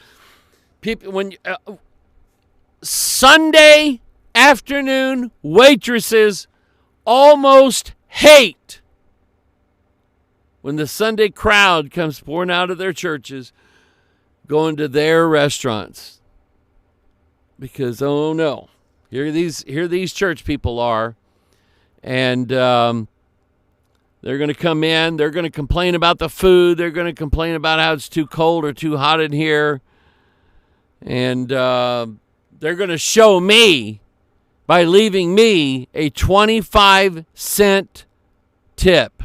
[SPEAKER 6] Sunday afternoon waitresses almost hate when the Sunday crowd comes pouring out of their churches, going to their restaurants. Because, oh no, here these church people are, and they're going to come in, they're going to complain about the food, they're going to complain about how it's too cold or too hot in here. And they're going to show me by leaving me a 25-cent tip.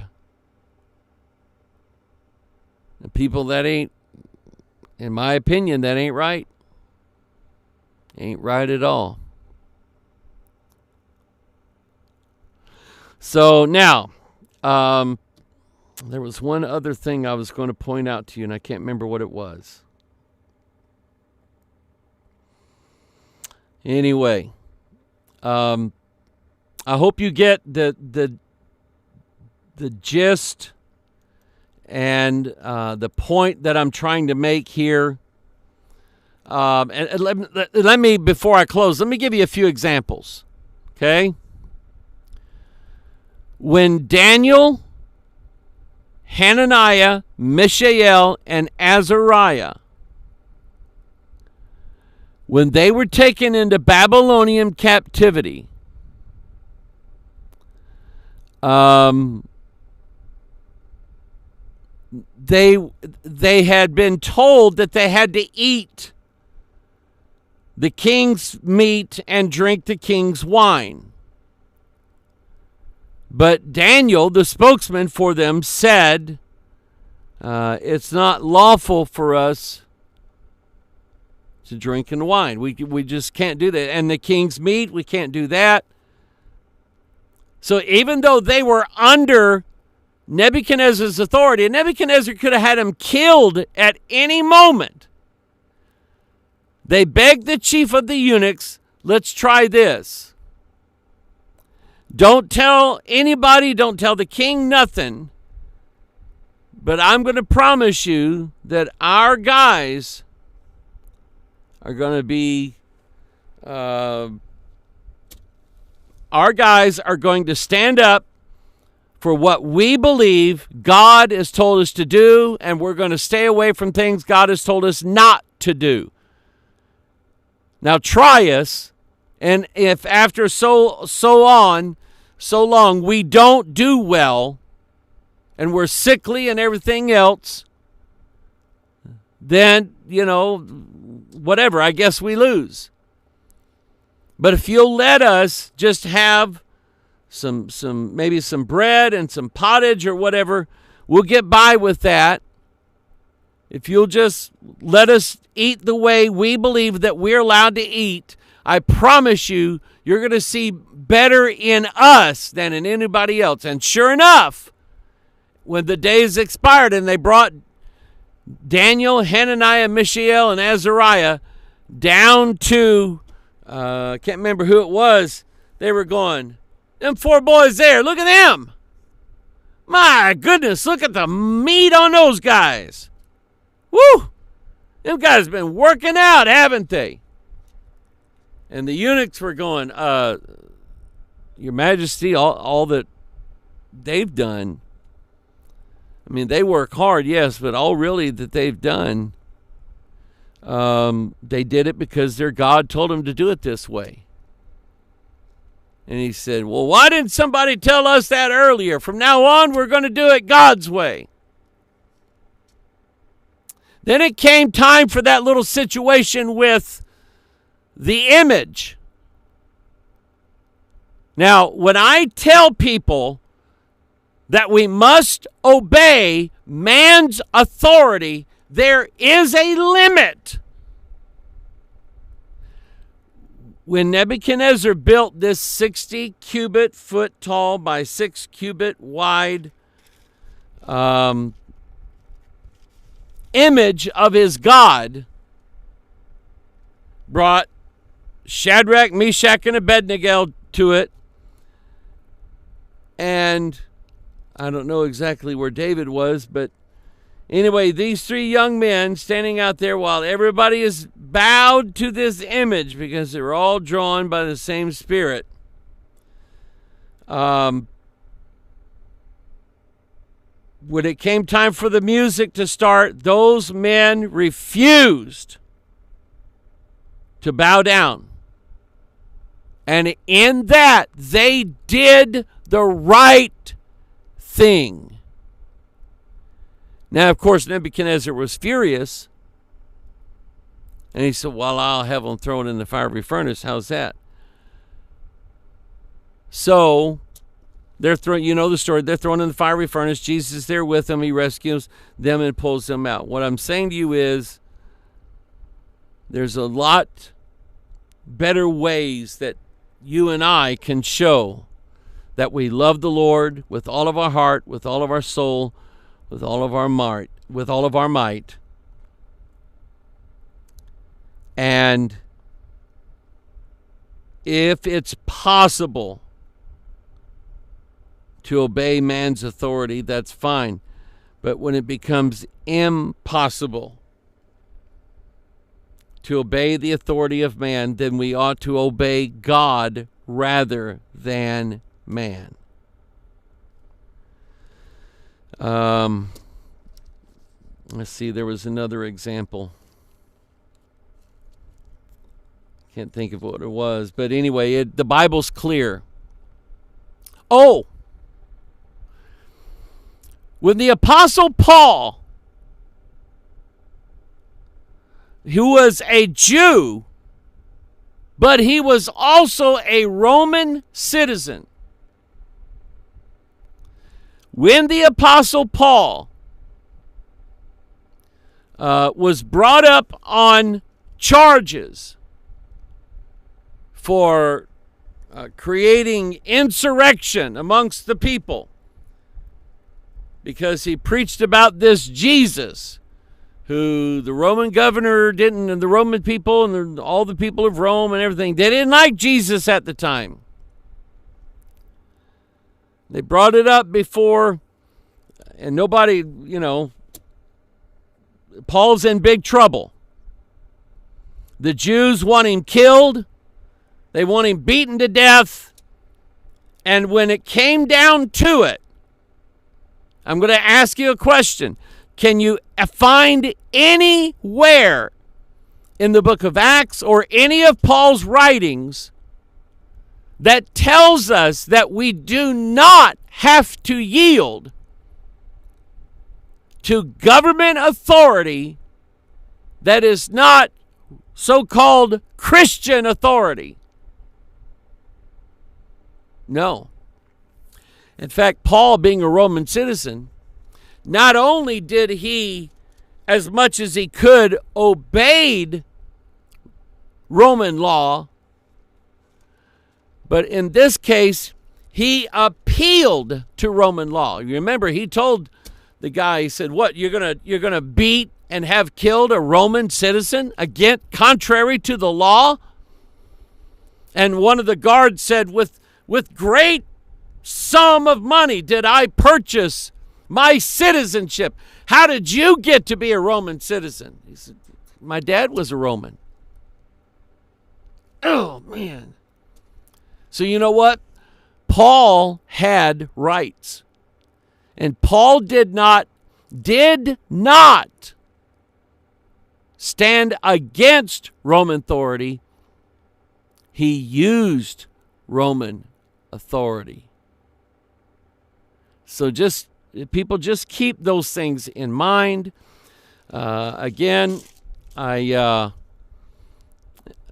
[SPEAKER 6] The people, that ain't, in my opinion, that ain't right. Ain't right at all. So now, there was one other thing I was going to point out to you, and I can't remember what it was. Anyway, I hope you get the gist and the point that I'm trying to make here. And let me, before I close, let me give you a few examples. Okay? When Daniel, Hananiah, Mishael, and Azariah, when they were taken into Babylonian captivity, they had been told that they had to eat the king's meat and drink the king's wine. But Daniel, the spokesman for them, said, it's not lawful for us to drink and wine. We just can't do that. And the king's meat, we can't do that. So even though they were under Nebuchadnezzar's authority, and Nebuchadnezzar could have had him killed at any moment, they begged the chief of the eunuchs, let's try this. Don't tell anybody, don't tell the king nothing, but I'm going to promise you that our guys are going to be, our guys are going to stand up for what we believe God has told us to do, and we're going to stay away from things God has told us not to do. Now try us, and if after so long we don't do well, and we're sickly and everything else, then, whatever, I guess we lose. But if you'll let us just have maybe some bread and some pottage or whatever, we'll get by with that. If you'll just let us eat the way we believe that we're allowed to eat, I promise you, you're going to see better in us than in anybody else. And sure enough, when the days expired and they brought Daniel, Hananiah, Mishael, and Azariah down to, I can't remember who it was, they were going, them four boys there, look at them. My goodness, look at the meat on those guys. Woo! Them guys have been working out, haven't they? And the eunuchs were going, Your Majesty, all that they've done, I mean, they work hard, yes, but all really that they've done, they did it because their God told them to do it this way. And he said, well, why didn't somebody tell us that earlier? From now on, we're going to do it God's way. Then it came time for that little situation with the image. Now, when I tell people that we must obey man's authority, there is a limit. When Nebuchadnezzar built this 60 cubit foot tall by 6 cubit wide image of his God, brought Shadrach, Meshach, and Abednego to it, and I don't know exactly where David was, but anyway, these three young men standing out there while everybody is bowed to this image because they're all drawn by the same spirit. When it came time for the music to start, those men refused to bow down. And in that, they did the right thing. Now, of course, Nebuchadnezzar was furious. And he said, well, I'll have them thrown in the fiery furnace. How's that? So they're thrown, you know the story. They're thrown in the fiery furnace. Jesus is there with them. He rescues them and pulls them out. What I'm saying to you is there's a lot better ways that you and I can show that we love the Lord with all of our heart, with all of our soul, with all of our might, And if it's possible to obey man's authority, that's fine. But when it becomes impossible to obey the authority of man, then we ought to obey God rather than man. Let's see, there was another example. Can't think of what it was. But anyway, the Bible's clear. Oh! When the Apostle Paul, who was a Jew, but he was also a Roman citizen. When the Apostle Paul was brought up on charges for creating insurrection amongst the people because he preached about this Jesus who the Roman governor didn't, and the Roman people and all the people of Rome and everything, they didn't like Jesus at the time. They brought it up before, and nobody, Paul's in big trouble. The Jews want him killed. They want him beaten to death. And when it came down to it, I'm going to ask you a question. Can you find anywhere in the book of Acts or any of Paul's writings that tells us that we do not have to yield to government authority that is not so-called Christian authority? No. In fact, Paul, being a Roman citizen, not only did he, as much as he could, obeyed Roman law, but in this case, he appealed to Roman law. You remember, he told the guy, he said, what, you're gonna beat and have killed a Roman citizen, again, contrary to the law? And one of the guards said, with great sum of money did I purchase my citizenship. How did you get to be a Roman citizen? He said, my dad was a Roman. Oh, man. So you know what? Paul had rights. And Paul did not stand against Roman authority. He used Roman authority. So people just keep those things in mind. Again, I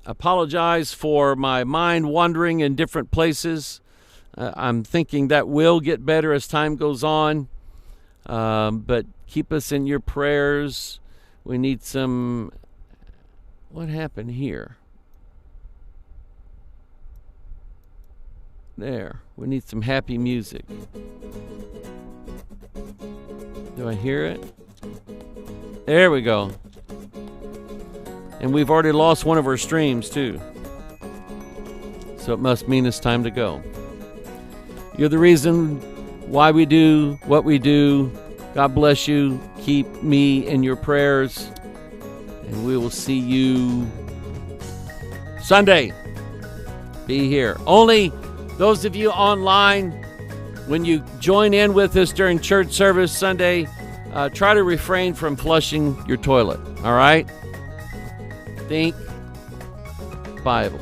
[SPEAKER 6] apologize for my mind wandering in different places. I'm thinking that will get better as time goes on. But keep us in your prayers. We need some... What happened here? There. We need some happy music. Do I hear it? There we go. And we've already lost one of our streams, too. So it must mean it's time to go. You're the reason why we do what we do. God bless you. Keep me in your prayers. And we will see you Sunday. Be here. Only those of you online, when you join in with us during church service Sunday, try to refrain from flushing your toilet. All right? Think Bible.